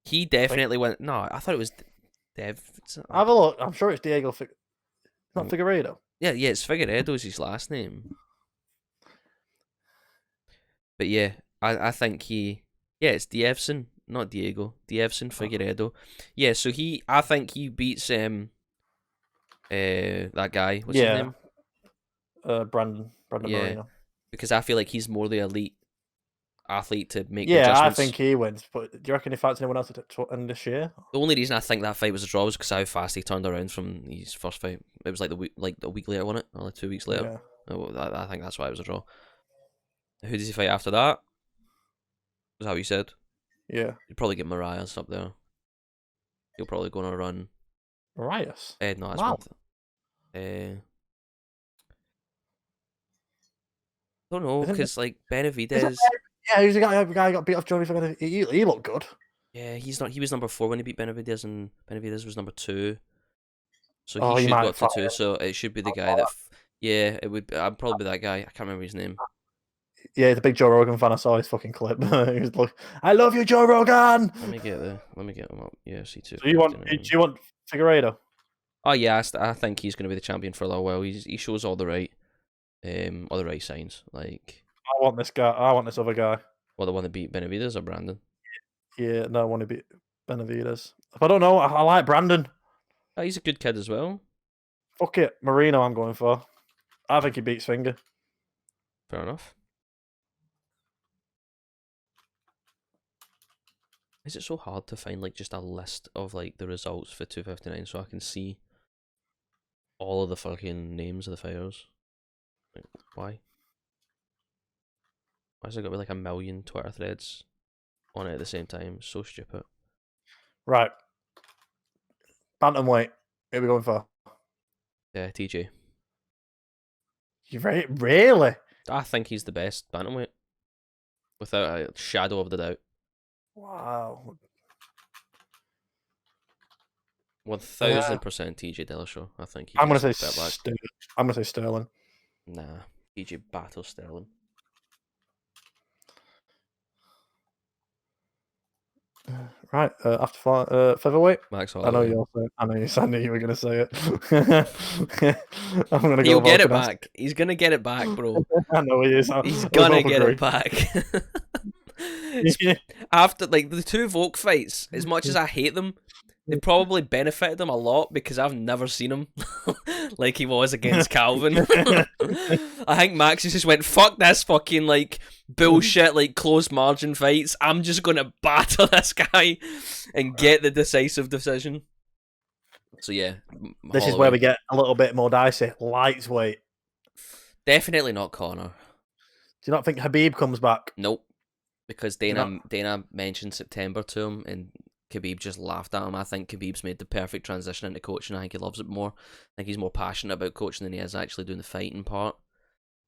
He definitely went. No, I thought it was Davidson. Have a look. I'm sure it's Diego. Not Figueiredo. Yeah, it's Figueiredo's his last name. But yeah, I think it's Dievson, not Diego. Dievson Figueiredo. Yeah, so I think he beats that guy. What's his name? Brandon Moreno. Because I feel like he's more the elite athlete to make the adjustments. I think he wins. But do you reckon he fights anyone else in this year? The only reason I think that fight was a draw was because how fast he turned around from his first fight. It was like a week later, wasn't it? Or like 2 weeks later. Yeah. I think that's why it was a draw. Who does he fight after that? Is that what you said? Yeah. You'd probably get Marias up there. He'll probably go on a run. Marias? No, that's one thing. I don't know, because like Benavidez. Yeah, he's the guy who got beat off Johnny. He looked good. Yeah, he's not. He was number 4 when he beat Benavidez, and Benavidez was number 2. So he should go up to 2. So it should be the guy that. Yeah, it would. I'd probably be that guy. I can't remember his name. Yeah, he's a big Joe Rogan fan. I saw his fucking clip. He was like, "I love you, Joe Rogan." Let me get him up. Yeah, UFC 2. So do you want Figueiredo? Oh yeah, I think he's going to be the champion for a little while. He shows all the right signs. Like, I want this guy. I want this other guy. Well, the one that beat Benavidez or Brandon? Yeah, no, I want to beat Benavidez. If I don't know, I like Brandon. Oh, he's a good kid as well. Fuck it, Marino. I'm going for. I think he beats Finger. Fair enough. Is it so hard to find like just a list of like the results for 259 so I can see all of the fucking names of the fighters? Like, why? Why has it got like a million Twitter threads on it at the same time? So stupid. Right. Bantamweight. Who are we going for? Yeah, TJ. You really? I think he's the best bantamweight, without a shadow of the doubt. Wow. 1000% TJ Dillashaw. I think he I'm gonna gets say that back. I'm gonna say Sterling. Nah, TJ battles Sterling. Right. After featherweight. Max I know Holloway. you're saying. I knew you were gonna say it. I'm gonna He'll go get it Volkanovski. back. He's gonna get it back, bro. I know he is. He's We gonna both get agree. it back. After like the two Volk fights, as much as I hate them, they probably benefited him a lot because I've never seen him like he was against Calvin. I think Max just went, fuck this fucking like bullshit like close margin fights. I'm just gonna batter this guy and get the decisive decision. So yeah, This is where we get a little bit more dicey. Lightweight. Definitely not Connor. Do you not think Habib comes back? Nope. Because Dana mentioned September to him and Khabib just laughed at him. I think Khabib's made the perfect transition into coaching. I think he loves it more. I think he's more passionate about coaching than he is actually doing the fighting part.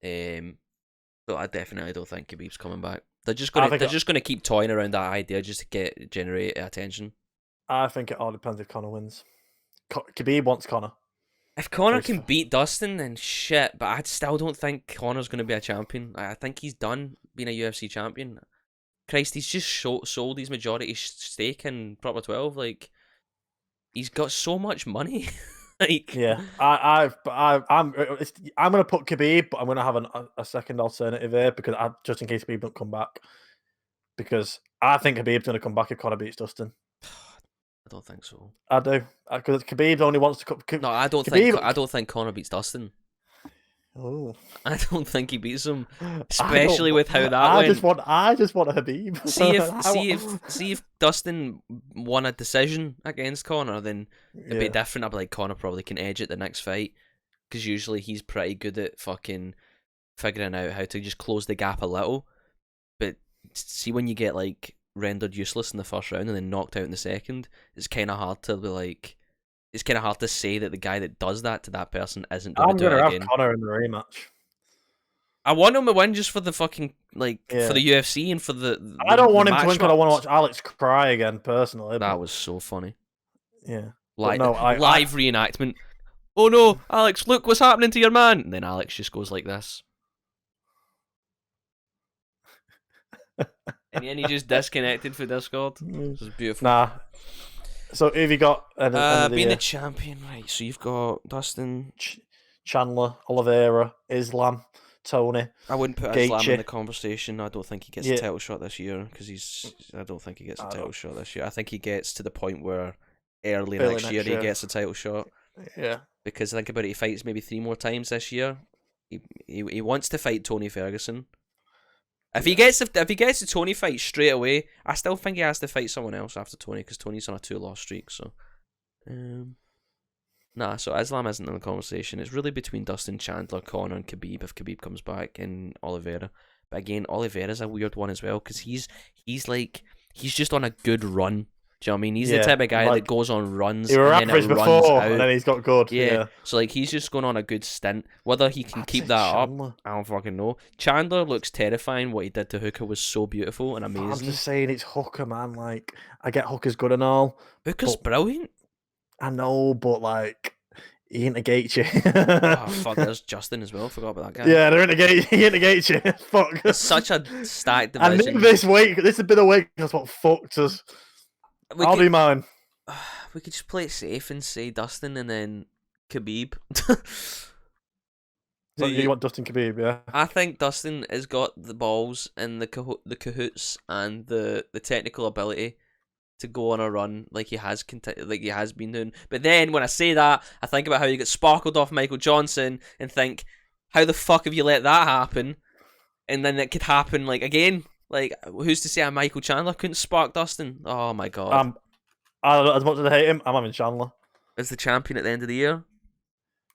So I definitely don't think Khabib's coming back. They're just gonna keep toying around that idea just to generate attention. I think it all depends if Conor wins. Khabib wants Conor. If Conor can beat Dustin, then shit. But I still don't think Conor's gonna be a champion. I think he's done being a UFC champion. Christ, he's just sold his majority stake in Proper 12. Like, he's got so much money. Like, yeah, I'm gonna put Khabib, but I'm gonna have a second alternative here because just in case Khabib don't come back, because I think Khabib's gonna come back if Conor beats Dustin. I don't think so. I do, because Khabib only wants to come. No, I don't think Conor beats Dustin. Oh, I don't think he beats him, especially with how that went. I just want a Habib. see if Dustin won a decision against Conor, then it'd be different. I'd be like, Conor probably can edge it the next fight, because usually he's pretty good at fucking figuring out how to just close the gap a little. But see, when you get like rendered useless in the first round and then knocked out in the second, it's kind of hard to be like. It's kind of hard to say that the guy that does that to that person isn't going to do it again. I'm going to have Conor in the rematch. I want him to win just for the fucking, for the UFC and for the I don't want him to win because I want to watch Alex cry again, personally. That was so funny. Yeah. Live reenactment. Oh no, Alex, look what's happening to your man. And then Alex just goes like this. And then he just disconnected for Discord. It was beautiful. Nah. So who have you got? Being the champion, right? So you've got Dustin, Chandler, Oliveira, Islam, Tony. I wouldn't put Islam in the conversation. I don't think he gets a title shot this year because I don't think he gets a title shot this year. I think he gets to the point where early next year he gets a title shot. Yeah. Because think about it, he fights maybe 3 more times this year. He wants to fight Tony Ferguson. If he gets the Tony fight straight away, I still think he has to fight someone else after Tony because Tony's on a 2-loss streak. So, so Islam isn't in the conversation. It's really between Dustin, Chandler, Conor, and Khabib if Khabib comes back, and Oliveira. But again, Oliveira's a weird one as well because he's just on a good run. Do you know what I mean? He's the type of guy that goes on runs and then it runs out. And then he's got good. Yeah. So he's just going on a good stint. Whether he can keep that Chandler up, I don't fucking know. Chandler looks terrifying. What he did to Hooker was so beautiful and amazing. I'm just saying it's Hooker, man. Like, I get Hooker's good and all. Hooker's brilliant. I know, but like, he integrates you. Oh fuck, there's Justin as well. Forgot about that guy. Yeah, he integrates you. Fuck. It's such a stacked division. And this has been a week. That's what fucked us. I'll do mine. We could just play it safe and say Dustin and then Khabib. So you want Dustin Khabib, yeah? I think Dustin has got the balls and the cahoots and the technical ability to go on a run like he has been doing. But then when I say that, I think about how you get sparkled off Michael Johnson and think, how the fuck have you let that happen? And then it could happen like again. Like, who's to say Michael Chandler couldn't spark Dustin? Oh my god. As much as I hate him, I'm having Chandler. As the champion at the end of the year?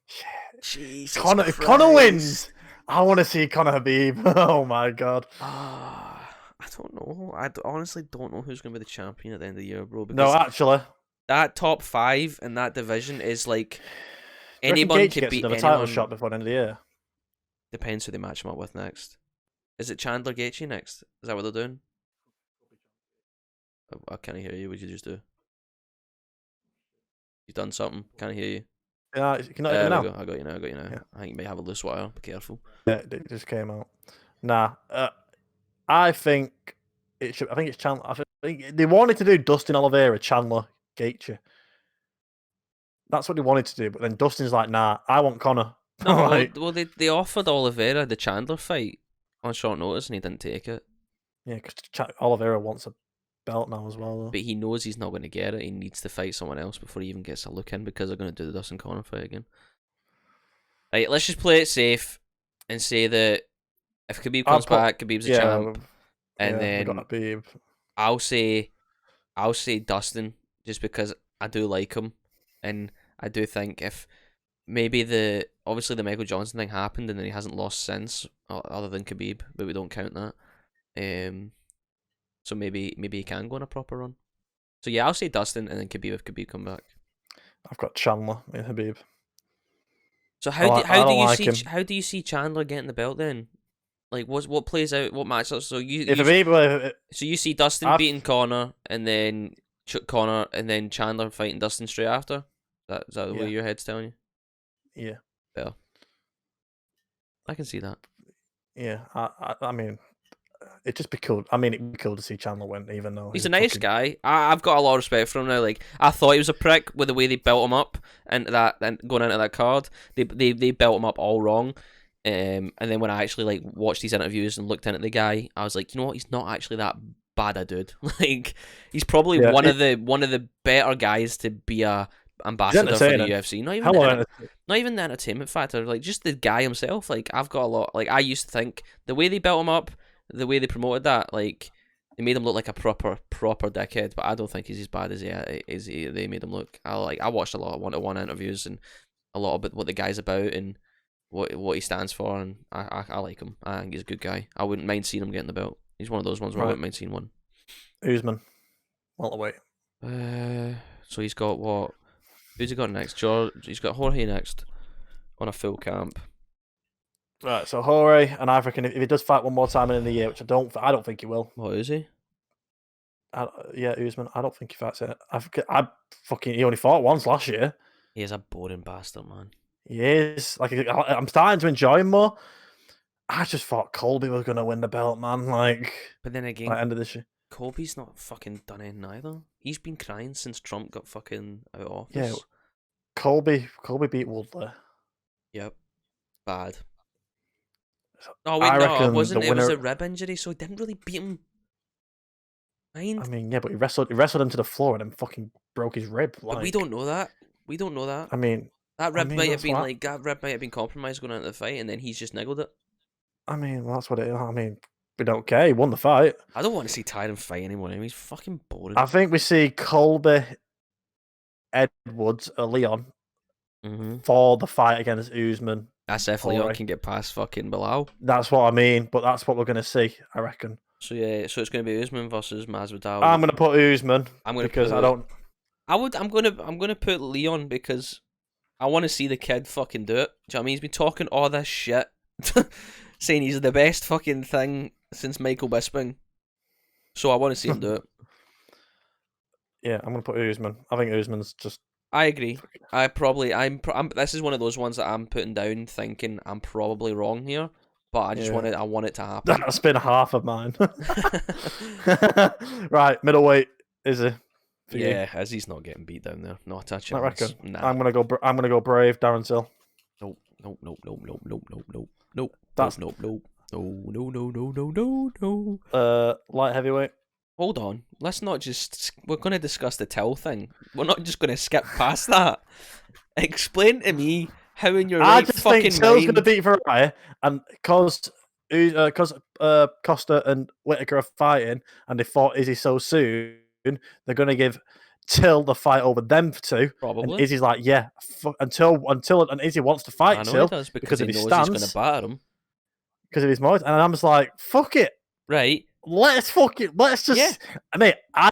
Shit. Jesus If Conor wins, Christ. I want to see Conor Habib. Oh my god. I don't know. Honestly don't know who's going to be the champion at the end of the year, bro. No, Because actually, that top 5 in that division is like do you reckon anyone Gaethje could gets beat another title anyone. shot before the end of the year. Depends who they match him up with next. Is it Chandler Gaethje next? Is that what they're doing? I can't hear you. What did you just do? You've done something. Can't hear you. Yeah, can you not hear There me we now? go. I got you now. I got you now. Yeah. I think you may have a loose wire. Be careful. Yeah, it just came out. Nah, I think it should. I think it's Chandler. I think they wanted to do Dustin Oliveira, Chandler, Gaethje. That's what they wanted to do, but then Dustin's like, "Nah, I want Conor." No, Like, well, they offered Oliveira the Chandler fight on short notice, and he didn't take it. yeah, because Oliveira wants a belt now as well. Though. But he knows he's not going to get it. He needs to fight someone else before he even gets a look in because they're going to do the Dustin Conor fight again. Right, let's just play it safe and say that if Khabib comes back, Khabib's a champ, and we got then Habib. I'll say Dustin just because I do like him, and I do think if maybe obviously the Michael Johnson thing happened and then he hasn't lost since, other than Khabib, but we don't count that. So maybe he can go on a proper run. So yeah, I'll say Dustin and then Khabib if Khabib come back. I've got Chandler and Habib. So how do you see Chandler getting the belt then? Like what plays out? What matchups? So you see Dustin beating Conor and then Conor and then Chandler fighting Dustin straight after. Is that the way your head's telling you? Yeah. Yeah. I can see that. Yeah, I mean, it'd just be cool. I mean, it'd be cool to see Chandler win, even though he's a nice guy. I've got a lot of respect for him now. Like I thought he was a prick with the way they built him up and going into that card. They built him up all wrong. And then when I actually like watched these interviews and looked into the guy, I was like, you know what? He's not actually that bad a dude. Like he's probably one of the better guys to be a ambassador for the UFC. Not even the entertainment factor. Like just the guy himself. Like I've got a lot. Like I used to think the way they built him up, the way they promoted that, like they made him look like a proper dickhead. But I don't think he's as bad as they made him look. I watched a lot of 1-to-1 interviews and a lot about what the guy's about and what he stands for, and I like him. I think he's a good guy. I wouldn't mind seeing him getting the belt. He's one of those ones where I wouldn't mind seeing one. Usman, welterweight. So he's got what? Who's he got next? He's got Jorge next on a full camp. Right, so Jorge, and I reckon if he does fight one more time in the year, which I don't think he will. What is he? Usman. I don't think he fights it. He only fought once last year. He is a boring bastard, man. He is. Like I'm starting to enjoy him more. I just thought Colby was gonna win the belt, man. Like, but then again, end of this year. Colby's not fucking done anything either. He's been crying since Trump got fucking out of office. Yeah, Colby beat Woodley. Yep, bad. Oh wait, no, it wasn't. It was a rib injury, so he didn't really beat him. I mean, yeah, but he wrestled him to the floor and then fucking broke his rib. But we don't know that. I mean, that rib might have been compromised going into the fight, and then he's just niggled it. I mean, that's what it is. I mean, we don't care. He won the fight. I don't want to see Tyron fight anymore. He's fucking boring. I think we see Colby, Edwards, or Leon for the fight against Usman. That's if Leon can get past fucking Bilal. That's what I mean, but that's what we're going to see, I reckon. So yeah, so it's going to be Usman versus Masvidal. I'm going to put Usman. I'm going to put Leon because I want to see the kid fucking do it. Do you know what I mean? He's been talking all this shit, saying he's the best fucking thing since Michael Bisping. So I want to see him do it. Yeah, I'm going to put Usman. I think Usman's just... I agree. This is one of those ones that I'm putting down thinking I'm probably wrong here, but I want it to happen. That's been half of mine. Right, middleweight, Izzy. Izzy's not getting beat down there. Not a chance. I reckon. Nah. I'm gonna go Brave, Darren Till. Nope. Light heavyweight. Hold on. Let's not just... We're going to discuss the Till thing. We're not just going to skip past that. Explain to me how in your right fucking mind... I just think Till's going to beat Ferrari, and because because Costa and Whitaker are fighting, and they fought Izzy so soon, they're gonna give Till the fight over them two. And Probably. Izzy's like, yeah, until and Izzy wants to fight I know Till he does because he of his knows stance, he's going to batter him. because of his modes, and I'm just like, fuck it, Right. let's just. Yeah. I mean, I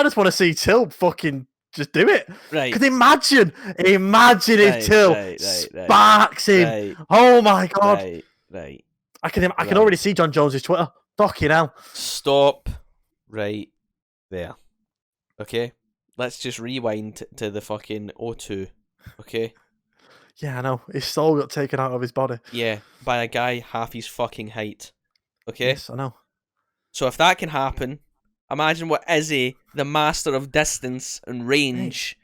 just want to see Till fucking just do it. Right. Because imagine if Till sparks him. Right. Oh my god. Right. I can already see John Jones's Twitter. Fucking hell. Stop. Right there. Okay. Let's just rewind to the fucking O2. Okay. Yeah, I know. His soul got taken out of his body. Yeah, by a guy half his fucking height. Okay. Yes, I know. So if that can happen, imagine what Izzy, the master of distance and range,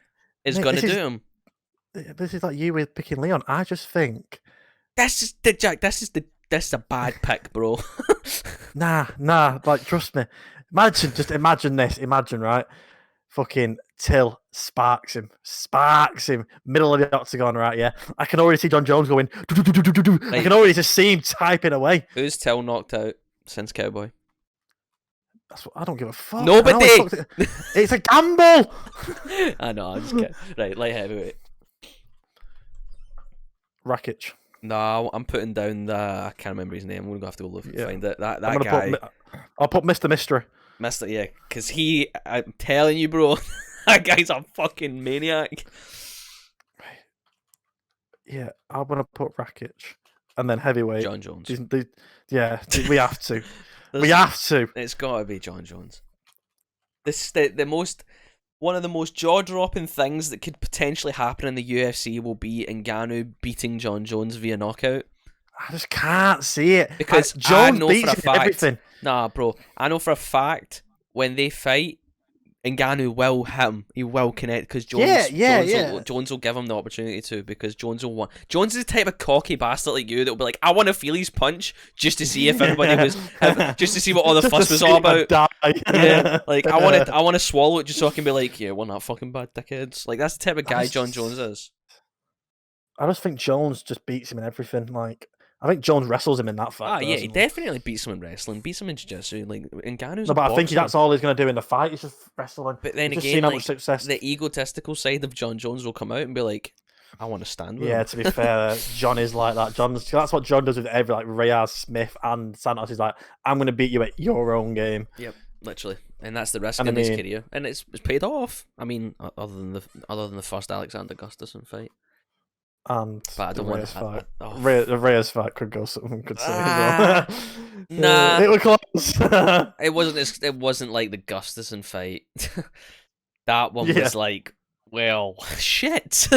is going to do him. This is like you with picking Leon. I just think that's just the Jack. That's a bad pick, bro. Nah. Like, trust me. Imagine this. Imagine, right? Fucking Till sparks him, middle of the octagon, right? Yeah, I can already see John Jones going. I can already just see him typing away. Who's Till knocked out since Cowboy? That's what I don't give a fuck. Nobody. It's a gamble. I know. I'm just kidding. Right, light heavyweight. Rakic. No, I'm putting down the. I can't remember his name. I'm gonna have to go look and find it. That guy. I'll put Mr. Mystery. Mr. Yeah, because I'm telling you, bro, that guy's a fucking maniac. Yeah, I'm gonna put Rakic, and then heavyweight. John Jones. Yeah, we have to. We have to. It's gotta be John Jones. This one of the most jaw-dropping things that could potentially happen in the UFC will be Ngannou beating John Jones via knockout. I just can't see it because Jones beats him everything. Nah, bro, I know for a fact when they fight, Ngannou will hit him. He will connect because Jones will give him the opportunity to, because Jones will want. Jones is the type of cocky bastard like you that will be like, I want to feel his punch just to see if everybody was, just to see what all the fuss was all about. Yeah, like I want to swallow it just so I can be like, yeah, we're not fucking bad dickheads. Like that's the type of guy John Jones is. I just think Jones just beats him in everything. Like, I think Jones wrestles him in that fight. Yeah, he definitely beats him in wrestling, beats him in jiu-jitsu. Like, Ngannou's but I think that's all he's going to do in the fight. He's just wrestling. But then again, like, the egotistical side of John Jones will come out and be like, I want to stand with him. Yeah, to be fair, John is like that. That's what John does with every, like, Reyes, Smith, and Santos. He's like, I'm going to beat you at your own game. Yep, literally. And that's the risk in his career. And it's paid off. I mean, other than the first Alexander Gustafsson fight. And but I don't want to fight. The Reyes fight could go something could say. Nah, it was close. It wasn't like the Gustafsson fight. That one was like, well, shit.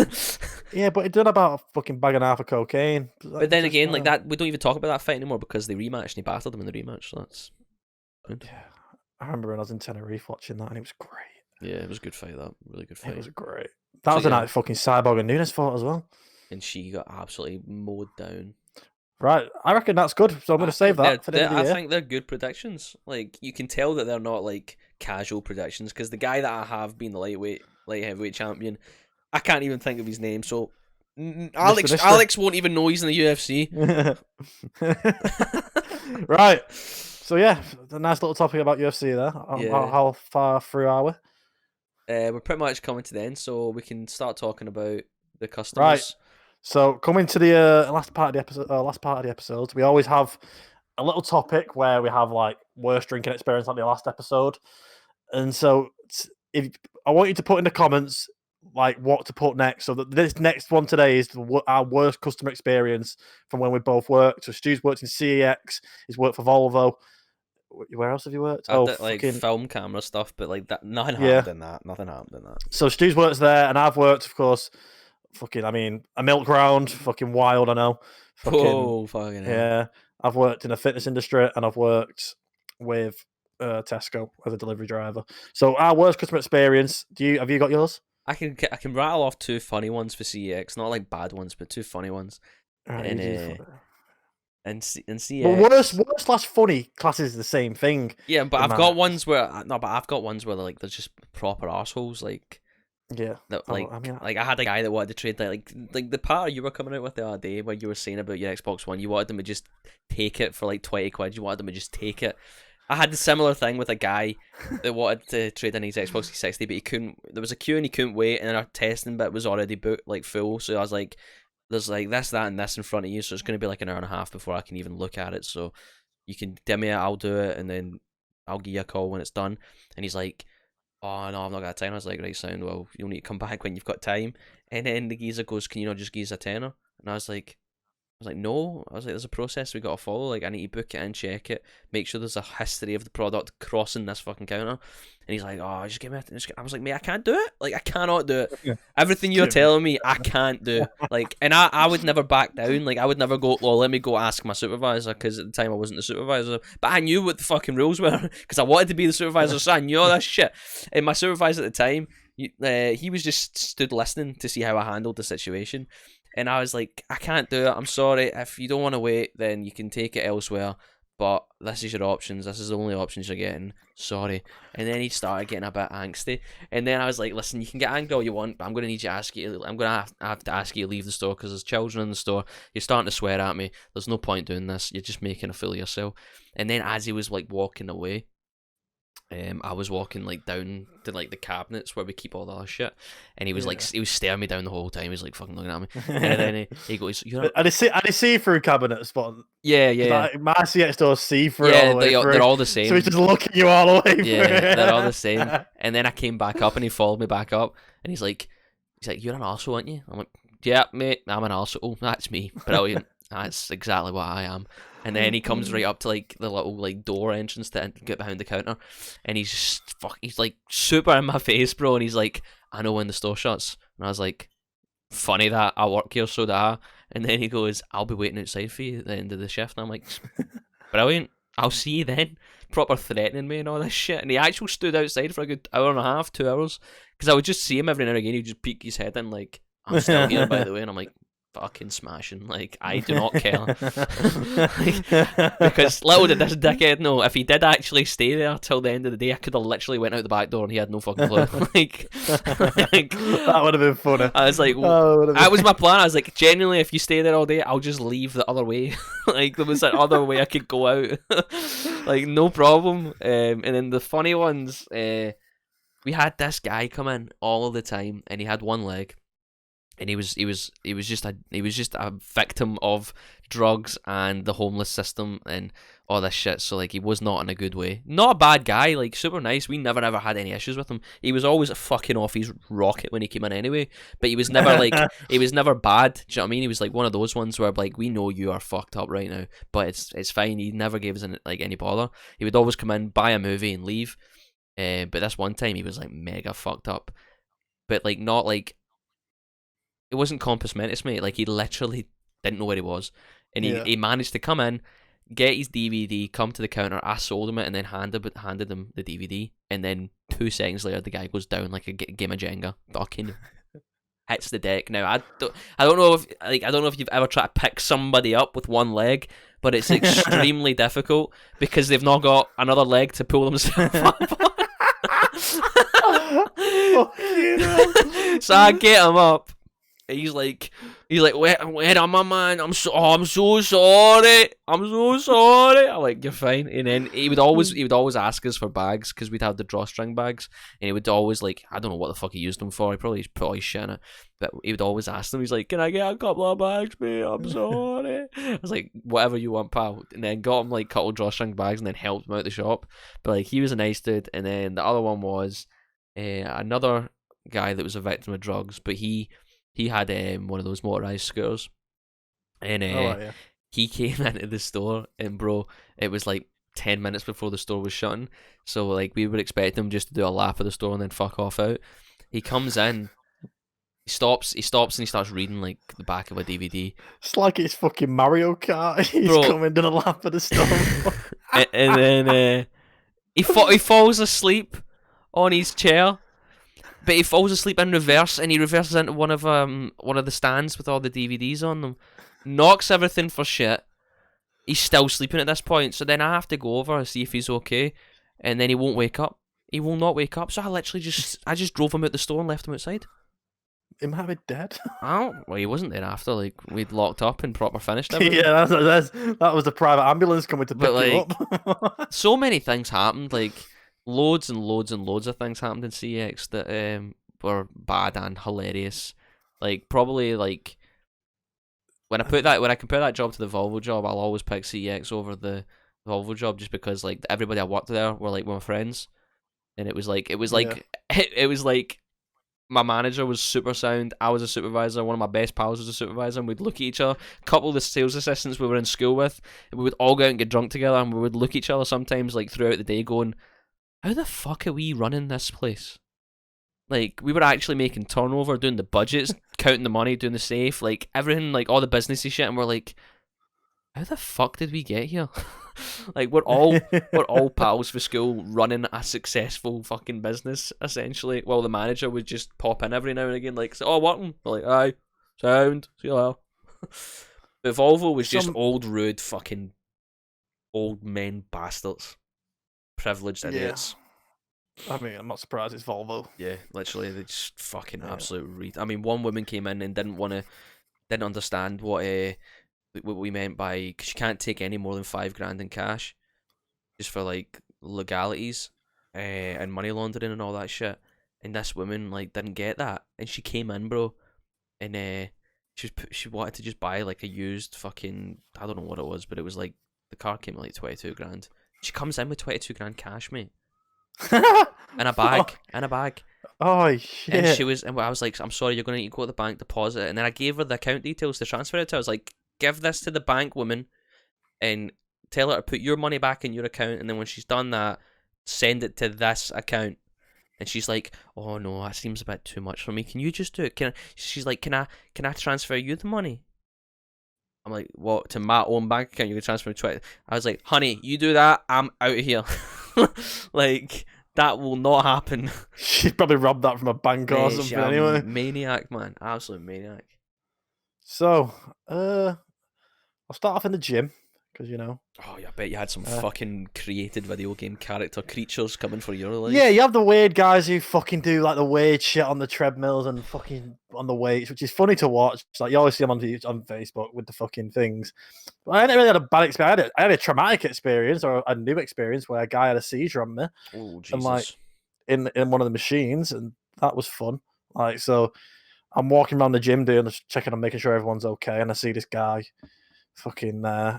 Yeah, but it did about a fucking bag and a half of cocaine. But then again, like that, we don't even talk about that fight anymore because they rematched and he battered him in the rematch. So that's good. Yeah, I remember when I was in Tenerife watching that, and it was great. Yeah, it was a good fight. That really good fight. It was great. That was the night fucking Cyborg and Nunes fought as well. And she got absolutely mowed down. Right, I reckon that's good. So I'm going to save that for the end of the year. I think they're good predictions. Like, you can tell that they're not like casual predictions, because the guy that I have being the light heavyweight champion, I can't even think of his name. So Alex won't even know he's in the UFC. Right. So yeah, a nice little topic about UFC there. How far through are we? We're pretty much coming to the end, so we can start talking about the customers. Right. So coming to the last part of the episode, we always have a little topic where we have like worst drinking experience like the last episode. And so if I want you to put in the comments like what to put next. So this next one today is our worst customer experience from when we both worked. So Stu's worked in CEX, he's worked for Volvo. Where else have you worked? Like film camera stuff, but like that, nothing happened in that. Nothing happened in that. So Stu's works there, and I've worked, of course. A milk round, fucking wild. I know. Fucking yeah. I've worked in the fitness industry, and I've worked with Tesco as a delivery driver. So our worst customer experience. Have you got yours? I can rattle off two funny ones for CEX, not like bad ones, but two funny ones. Right, and CEX. But worst / funny classes the same thing. Yeah, but I've got ones where they're like they're just proper assholes. Like Yeah. That Oh, I mean, I had a guy that wanted to trade that like the part you were coming out with the other day where you were saying about your Xbox One, you wanted them to just take it for like 20 quid. You wanted them to just take it. I had the similar thing with a guy that wanted to trade in his Xbox 360, but he couldn't. There was a queue and he couldn't wait, and our testing bit was already booked like full. So I was like, "There's like this, that, and this in front of you, so it's going to be like an hour and a half before I can even look at it. So you can dim it, I'll do it, and then I'll give you a call when it's done." And he's like, "Oh no, I've not got time." I was like, "Right, sound, well, you'll need to come back when you've got time." And then the geezer goes, "Can you not just give us a tenner?" And I was like, "No." I was like, "There's a process we got to follow. Like, I need to book it in, check it, make sure there's a history of the product crossing this fucking counter." And he's like, "Oh, just give me I was like, "Mate, I can't do it. Like, I cannot do it. Yeah. Everything you're telling me, I can't do." Like, and I would never back down. Like, I would never go, "Well, let me go ask my supervisor," because at the time I wasn't the supervisor. But I knew what the fucking rules were because I wanted to be the supervisor, so I knew all that shit. And my supervisor at the time, he was just stood listening to see how I handled the situation. And I was like, "I can't do it. I'm sorry. If you don't want to wait, then you can take it elsewhere. But this is your options. This is the only options you're getting. Sorry." And then he started getting a bit angsty. And then I was like, "Listen, you can get angry all you want, but I'm going to need you to ask you. I'm going to have to ask you to leave the store because there's children in the store. You're starting to swear at me. There's no point doing this. You're just making a fool of yourself." And then as he was like walking away, I was walking like down to like the cabinets where we keep all the other shit, and he was like, he was staring me down the whole time. He was like fucking looking at me, and then he goes, "You're not..." Are they see-through cabinets, but Yeah. my CX doors see-through all Yeah, the way through. they're all the same. So he's just looking you all the way through. Yeah, they're all the same. And then I came back up, and he followed me back up, and he's like, "You're an arsehole, aren't you?" I'm like, "Yeah, mate, I'm an arsehole. That's me. Brilliant. That's exactly what I am." And then he comes right up to like the little like door entrance to get behind the counter, and he's just he's like super in my face, bro. And he's like, "I know when the store shuts." And I was like, "Funny that, I work here, so do I." And then he goes, "I'll be waiting outside for you at the end of the shift." And I'm like, "Brilliant. I'll see you then." Proper threatening me and all this shit. And he actually stood outside for a good hour and a half, 2 hours, because I would just see him every now and again. He'd just peek his head in, like, "I'm still here, by the way." And I'm like, fucking smashing. Like, I do not care. Like, because little did this dickhead know, if he did actually stay there till the end of the day, I could have literally went out the back door and he had no fucking clue. like, that would have been funny. I was like, that was my plan. I was like, genuinely, if you stay there all day, I'll just leave the other way. Like, there was that other way I could go out. Like, no problem. And then the funny ones, we had this guy come in all the time, and he had one leg. And he was just a victim of drugs and the homeless system and all this shit. So like, he was not in a good way. Not a bad guy, like super nice. We never ever had any issues with him. He was always fucking off his rocket when he came in anyway. But he was never like, he was never bad. Do you know what I mean? He was like one of those ones where like, we know you are fucked up right now, but it's fine. He never gave us any bother. He would always come in, buy a movie, and leave. But this one time he was like mega fucked up. But like, not like, it wasn't compos mentis, mate. Like, he literally didn't know where he was. And he managed to come in, get his DVD, come to the counter, I sold him it, and then handed him the DVD. And then 2 seconds later, the guy goes down like a game of Jenga. Fucking hits the deck. Now, I don't know if you've ever tried to pick somebody up with one leg, but it's extremely difficult because they've not got another leg to pull themselves up on. So I get him up. He's like, wait, I'm my man. I'm so sorry. I'm so sorry. I'm like, "You're fine." And then he would always ask us for bags because we'd have the drawstring bags, and he would always like, I don't know what the fuck he used them for. He probably put all his shit in it, but he would always ask them. He's like, "Can I get a couple of bags, mate? I'm sorry." I was like, "Whatever you want, pal." And then got him like a couple drawstring bags, and then helped him out the shop. But like, he was a nice dude. And then the other one was another guy that was a victim of drugs, but he had one of those motorized scooters, and he came into the store, and bro, it was like 10 minutes before the store was shutting, so like, we would expect him just to do a lap of the store and then fuck off out. He comes in, he stops, and he starts reading like the back of a DVD. It's like it's fucking Mario Kart. He's coming to the lap of the store. and then he falls asleep on his chair. But he falls asleep in reverse, and he reverses into one of the stands with all the DVDs on them. Knocks everything for shit. He's still sleeping at this point, so then I have to go over and see if he's okay, and then he won't wake up. He will not wake up. So I just drove him out the store and left him outside. He might be dead. Well, he wasn't there after. Like, we'd locked up and proper finished everything. Yeah, that was the private ambulance coming to pick you up. So many things happened. Like, loads and loads and loads of things happened in CX that were bad and hilarious. Like, probably like when I compare that job to the Volvo job, I'll always pick CX over the Volvo job just because like everybody I worked there were like my friends, and it was like my manager was super sound. I was a supervisor. One of my best pals was a supervisor, and we'd look at each other. A couple of the sales assistants we were in school with, and we would all go out and get drunk together, and we would look at each other sometimes like throughout the day, going, "How the fuck are we running this place?" Like, we were actually making turnover, doing the budgets, counting the money, doing the safe, like everything, like all the businessy shit, and we're like, how the fuck did we get here? Like, we're all pals for school running a successful fucking business, essentially, while the manager would just pop in every now and again, like, oh, working? We're like, aye, sound, see you later. But Volvo was just old, rude, fucking old men bastards. Privileged idiots. I mean, I'm not surprised it's Volvo. Yeah, literally, they just fucking absolute I mean, one woman came in and didn't understand what we meant by, because you can't take any more than $5,000 in cash, just for like legalities, and money laundering and all that shit. And this woman like didn't get that, and she came in, bro, and she wanted to just buy like a used fucking, I don't know what it was, but it was like the car came at like $22,000. She comes in with $22,000 cash, mate. In a bag. Oh shit! And I was like, I'm sorry, you're gonna need to go to the bank, deposit it. And then I gave her the account details to transfer it to. I was like, give this to the bank woman, and tell her to put your money back in your account. And then when she's done that, send it to this account. And she's like, oh no, that seems a bit too much for me. Can you just do it? She's like, can I transfer you the money? I'm like, what, to my own bank account? You can transfer me 20. I was like, honey, you do that, I'm out of here. Like, that will not happen. She'd probably robbed that from a bank or something anyway. Maniac, man. Absolute maniac. So, I'll start off in the gym, because, you know. Oh, yeah, I bet you had some fucking created video game character creatures coming for your life. Yeah, you have the weird guys who fucking do, like, the weird shit on the treadmills and fucking on the weights, which is funny to watch. Like, you always see them on Facebook with the fucking things. But I hadn't really had a bad experience. I had a traumatic experience, or a new experience, where a guy had a seizure on me. Oh, Jesus. And, like, in one of the machines, and that was fun. Like, so I'm walking around the gym checking on making sure everyone's okay, and I see this guy fucking and I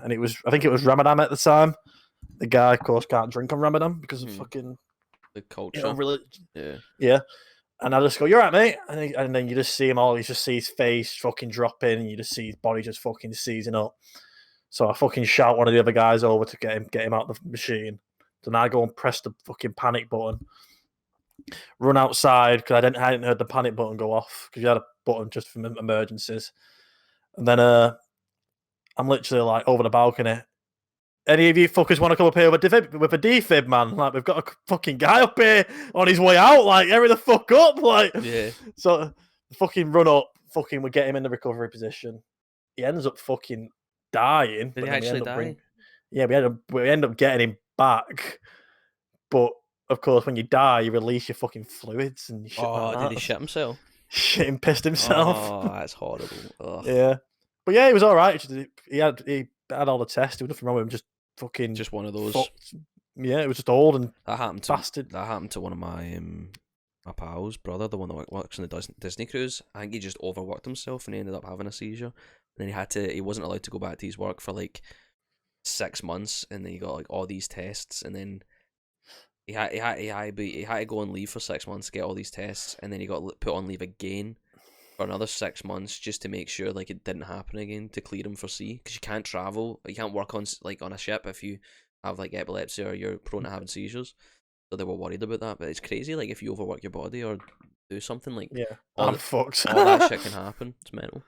think it was Ramadan at the time. The guy, of course, can't drink on Ramadan because of fucking the culture. You know, yeah. And I just go, "You're right, mate." And then you just see him all. You just see his face fucking dropping, and you just see his body just fucking seizing up. So I fucking shout one of the other guys over to get him out of the machine. Then I go and press the fucking panic button. Run outside because I hadn't heard the panic button go off, because you had a button just for emergencies. And then I'm literally like over the balcony. Any of you fuckers want to come up here with a defib, man? Like, we've got a fucking guy up here on his way out. Like, hurry the fuck up. Like, yeah. So fucking run up. Fucking we get him in the recovery position. He ends up fucking dying. Did he actually die? Yeah, we end up getting him back. But of course, when you die, you release your fucking fluids and shit. Oh, did he shit himself? Shit and pissed himself. Oh, that's horrible. Ugh. Yeah, but yeah, he was all right. He had all the tests. There was nothing wrong with him. Just one of those. Yeah, it was just old and that happened bastard. That happened to one of my pal's brother, the one that works on the Disney cruise. I think he just overworked himself and he ended up having a seizure. And then he wasn't allowed to go back to his work for like 6 months, and then he got like all these tests, and then he had to go on leave for 6 months to get all these tests, and then he got put on leave again for another 6 months just to make sure like it didn't happen again, to clear him for sea, because you can't travel, you can't work on a ship if you have like epilepsy or you're prone to having seizures. So they were worried about that. But it's crazy, like if you overwork your body or do something, like I'm fucked. All that shit can happen. It's mental.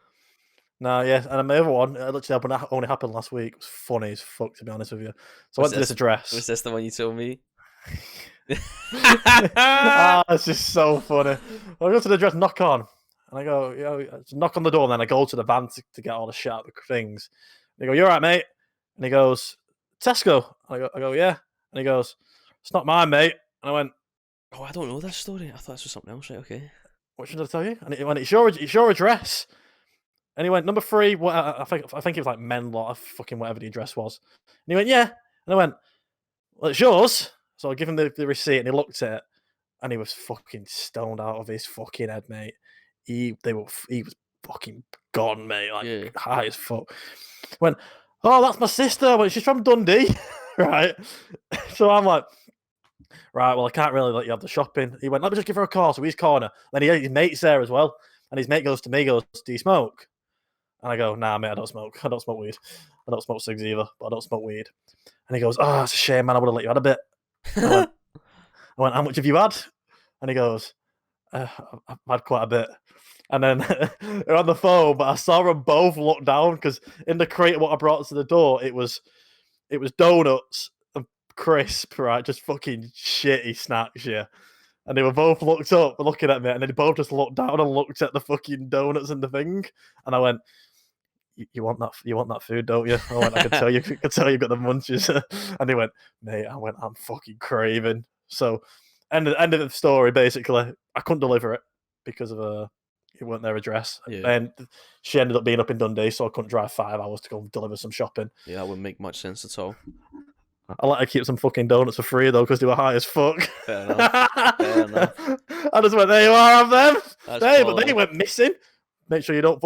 No, yeah, and my other one, literally only happened last week. It was funny as fuck, to be honest with you. So I went to this address. Was this the one you told me? It's just so funny. I go to the address, knock on, and I go, knock on the door, and then I go to the van to get all the shit out of the things. And they go, "You all right, mate?" And he goes, "Tesco." I go, "Yeah." And he goes, "It's not mine, mate." And I went, Oh, I don't know this story. I thought this was something else. Right? Okay. What should I tell you? And it went, it's your address. And he went, number 3. What? I think it was like Menlot, fucking whatever the address was. And he went, yeah. And I went, well, it's yours. So I give him the receipt, and he looked at it, and he was fucking stoned out of his fucking head, mate. He was fucking gone, mate, like high as fuck. Went, oh, that's my sister. I went, she's from Dundee, right? So I'm like, right, well, I can't really let you have the shopping. He went, let me just give her a call. So he's corner. Then his mate's there as well, and his mate goes to me, goes, do you smoke? And I go, nah, mate, I don't smoke. I don't smoke weed. I don't smoke cigs either, but I don't smoke weed. And he goes, oh, it's a shame, man. I would have let you had a bit. I went, how much have you had? And he goes, I've had quite a bit. And then they're on the phone, but I saw them both look down because in the crate of what I brought to the door, it was donuts and crisp, right? Just fucking shitty snacks, yeah. And they were both looked up, looking at me, and then they both just looked down and looked at the fucking donuts and the thing. And I went, you want that food, don't you? I went, I could tell you've got the munchies. And he went, mate, I'm fucking craving. So end of the story, basically. I couldn't deliver it because of it weren't their address. Yeah. And she ended up being up in Dundee, so I couldn't drive 5 hours to go deliver some shopping. Yeah, that wouldn't make much sense at all. I let her keep some fucking donuts for free though, because they were high as fuck. Fair enough. Fair enough. I just went, there you are, have them. But they went missing. Make sure you don't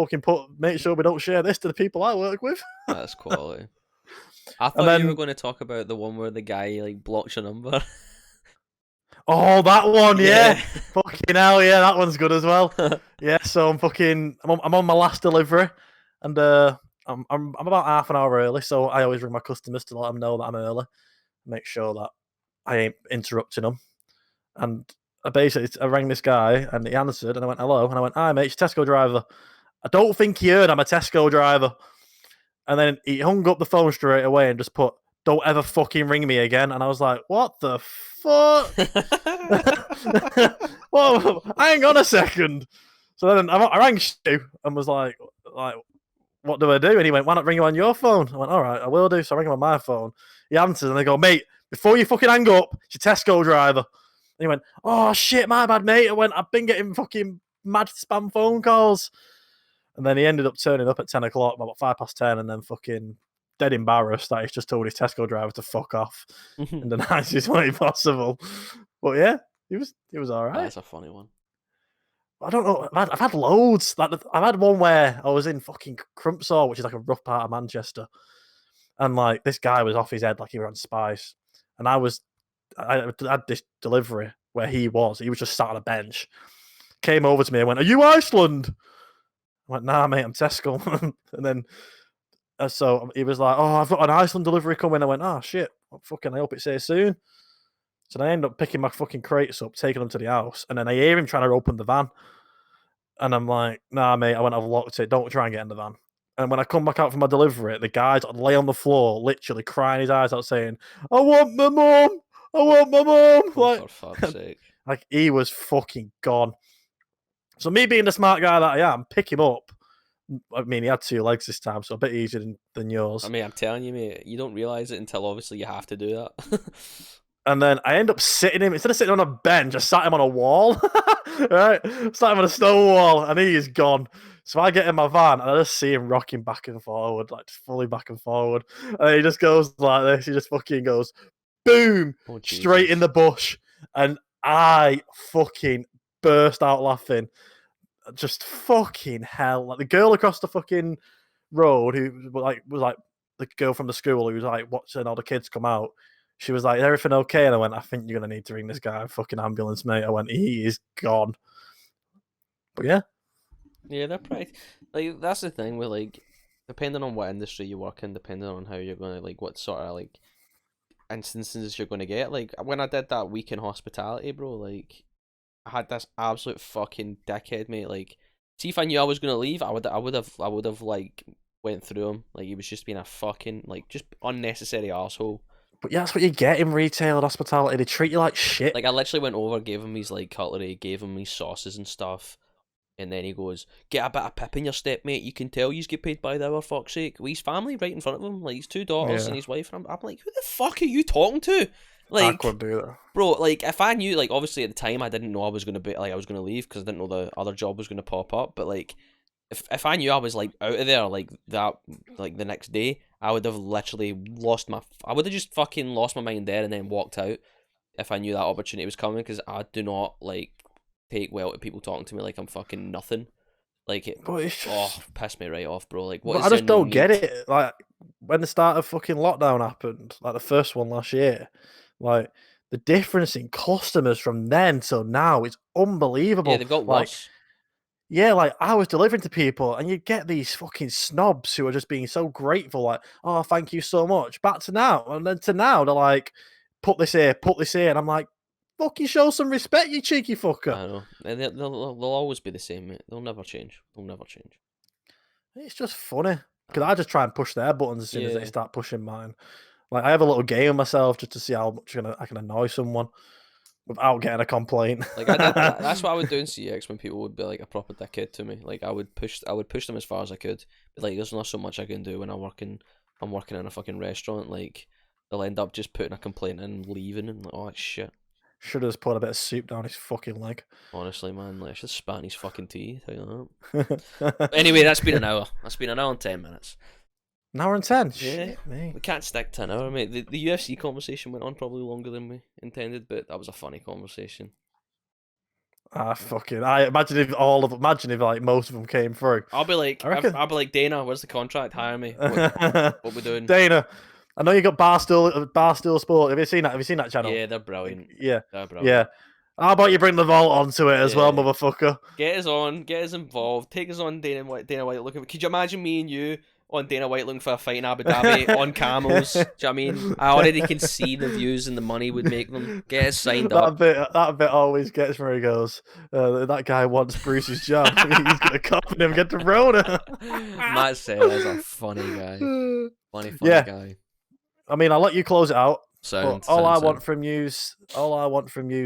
make sure we don't share this to the people I work with. That's quality. I thought you were going to talk about the one where the guy like blocks your number. Oh, that one, yeah. Fucking hell, yeah, that one's good as well. Yeah, so I'm on my last delivery, and I'm about half an hour early, so I always ring my customers to let them know that I'm early, make sure that I ain't interrupting them. And I rang this guy, and he answered, and I went, hello, and I went, hi mate, it's Tesco driver. I don't think he heard I'm a Tesco driver. And then he hung up the phone straight away and just put, don't ever fucking ring me again. And I was like, what the fuck? Well, hang on a second. So then I rang Stu and was like, what do I do? And he went, why not ring you on your phone? I went, all right, I will do. So I rang him on my phone. He answers and they go, mate, before you fucking hang up, it's your Tesco driver. And he went, oh shit, my bad, mate. I went, I've been getting fucking mad spam phone calls. And then he ended up turning up at 10 o'clock, about 10:05, and then fucking dead embarrassed that he's just told his Tesco driver to fuck off in the nicest way possible. But yeah, he was all right. That's a funny one. I don't know. I've had loads. I've had one where I was in fucking Crumpsaw, which is like a rough part of Manchester, and like this guy was off his head, like he was on spice, and I had this delivery where he was just sat on a bench, came over to me and went, "Are you Iceland?" I went, "Nah, mate, I'm Tesco." And then so he was like, "Oh, I've got an Iceland delivery coming." I went, "Oh shit, well, fucking, I hope it says soon." So I end up picking my fucking crates up, taking them to the house, and then I hear him trying to open the van. And I'm like, nah, mate, I went, I've locked it. Don't try and get in the van. And when I come back out for my delivery, the guy's lay on the floor, literally crying his eyes out, saying, I want my mum. I want my mum. Like, for fuck's sake. Like, he was fucking gone. So me being the smart guy that I am, pick him up. I mean, he had 2 legs this time, so a bit easier than yours. I mean, I'm telling you, mate, you don't realise it until obviously you have to do that. And then I end up sitting him, instead of sitting on a bench, I sat him on a wall. Right? Sat him on a stone wall, and he is gone. So I get in my van, and I just see him rocking back and forward, like fully back and forward. And he just goes like this. He just fucking goes, boom, straight in the bush. And I fucking burst out laughing. Just fucking hell. Like the girl across the fucking road who was like the girl from the school who was like watching all the kids come out. She was like, everything okay? And I went, I think you're going to need to ring this guy a fucking ambulance, mate. I went, he is gone. But yeah. Yeah, they're pretty... Like, that's the thing with, like, depending on what industry you work in, depending on how you're going to, like, what sort of, like, instances you're going to get. Like, when I did that week in hospitality, bro, like, I had this absolute fucking dickhead, mate. Like, see, if I knew I was going to leave, I would have, like, went through him. Like, he was just being a fucking, like, just unnecessary arsehole. But yeah, that's what you get in retail and hospitality. They treat you like shit. Like, I literally went over, gave him his, like, cutlery, gave him his sauces and stuff, and then he goes, get a bit of pip in your step, mate. You can tell you get paid by the hour, fuck's sake. With his family right in front of him, like, his 2 daughters and his wife, and I'm like, who the fuck are you talking to? I Like, couldn't do that. bro, like if I knew, like obviously at the time I didn't know I was gonna be like I was gonna leave because I didn't know the other job was gonna pop up. But like if I knew I was like out of there like that like the next day, I would have literally I would have just fucking lost my mind there and then walked out if I knew that opportunity was coming because I do not like take well to people talking to me like I'm fucking nothing. Like it, But it's just, piss me right off, bro. Like, what but is I the just don't get need? it. Like when the start of fucking lockdown happened, like the first one last year, like the difference in customers from then till now is Yeah, unbelievable. they've got Like, worse. yeah, like I was delivering to people, and you get these fucking snobs who are just being so grateful, like, "Oh, thank you so much." Back to now, and then to now, they're like, put this here," and I'm like, "Fucking show some respect, you cheeky fucker." I know. And they'll always be the same, mate. They'll never change. They'll never change. It's just funny because Aye. I just try and push their buttons as soon as they Yeah. start pushing mine. Like I have a little game of myself just to see how much I can annoy someone without getting a complaint. Like I did. That's what I would do in CX when people would be like a proper dickhead to me. Like I would push them as far as I could. But like, there's not so much I can do when I'm working in a fucking restaurant. Like, they'll end up just putting a complaint in and leaving and like, oh shit. Should have just put a bit of soup down his fucking leg. Honestly, man, like I should spat in his fucking teeth. Tell you that. An Anyway, that's been an hour. That's been an hour and 10 minutes. hour and 10. Yeah, Shit, me. we can't stick to an hour, mate. The UFC conversation went on probably longer than we intended, but that was a funny conversation. Ah, fucking. I imagine if like most of them came through. I'll be like, I reckon. I'll be like, Dana, where's the contract? Hire me. What we doing? Dana, I know you got Barstool Sport. Have you seen that? Have you seen that channel? Yeah, they're brilliant. Yeah, They're brilliant. yeah. How about you bring the vault onto it as well, Yeah. motherfucker? Get us on, get us involved, take us on Dana White looking. Could you imagine me and you on Dana White looking for a fight in Abu Dhabi on camels? Do you know what I mean? I already can see the views and the money would make them. Get us signed up. That bit always gets where he goes. That guy wants Bruce's job. He's gonna cop him get the Rona. Matt Sellers a funny guy. Funny Yeah. guy. I mean, I'll let you close it out. Sound. All I want from you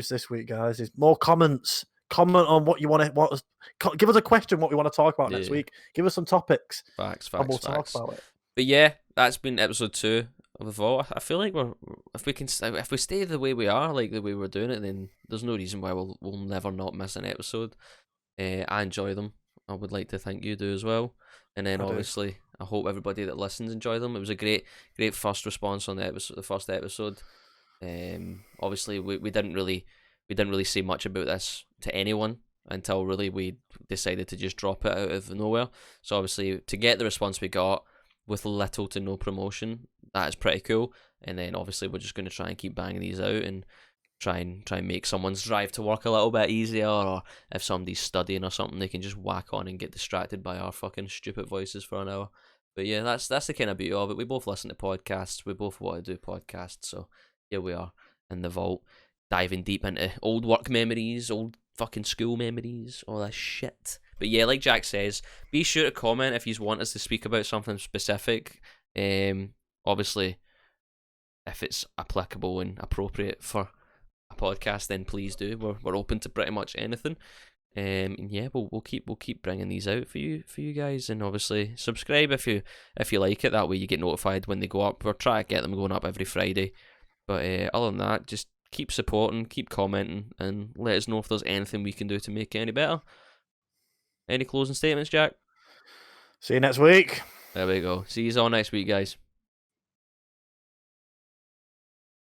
this week, guys, is more comments. Comment on what you want to. Give us a question. What we want to talk about next Yeah. week. Give us some topics. Facts. And we'll talk about it. But yeah, that's been episode 2 of the Vault. I feel like if we stay the way we are, like the way we're doing it, then there's no reason why we'll never not miss an episode. I enjoy them. I would like to think you do as well. And then obviously, I hope everybody that listens enjoy them. It was a great first response on the first episode. Obviously, we didn't really say much about this to anyone until really we decided to just drop it out of nowhere. So obviously, to get the response we got with little to no promotion, that is pretty cool. And then obviously, we're just going to try and keep banging these out and try and make someone's drive to work a little bit easier, or if somebody's studying or something, they can just whack on and get distracted by our fucking stupid voices for an hour. But yeah, that's the kind of beauty of it. We both listen to podcasts. We both want to do podcasts. So here we are in the vault, diving deep into old work memories, old fucking school memories, all that shit. But yeah, like Jack says, be sure to comment if you want us to speak about something specific. Obviously, if it's applicable and appropriate for a podcast, then please do. We're open to pretty much anything. And yeah, we'll keep bringing these out for you guys, and obviously subscribe if you like it. That way you get notified when they go up. We're trying to get them going up every Friday. But other than that, just keep supporting, keep commenting, and let us know if there's anything we can do to make it any better. Any closing statements, Jack? See you next week. There we go. See you all next week, guys.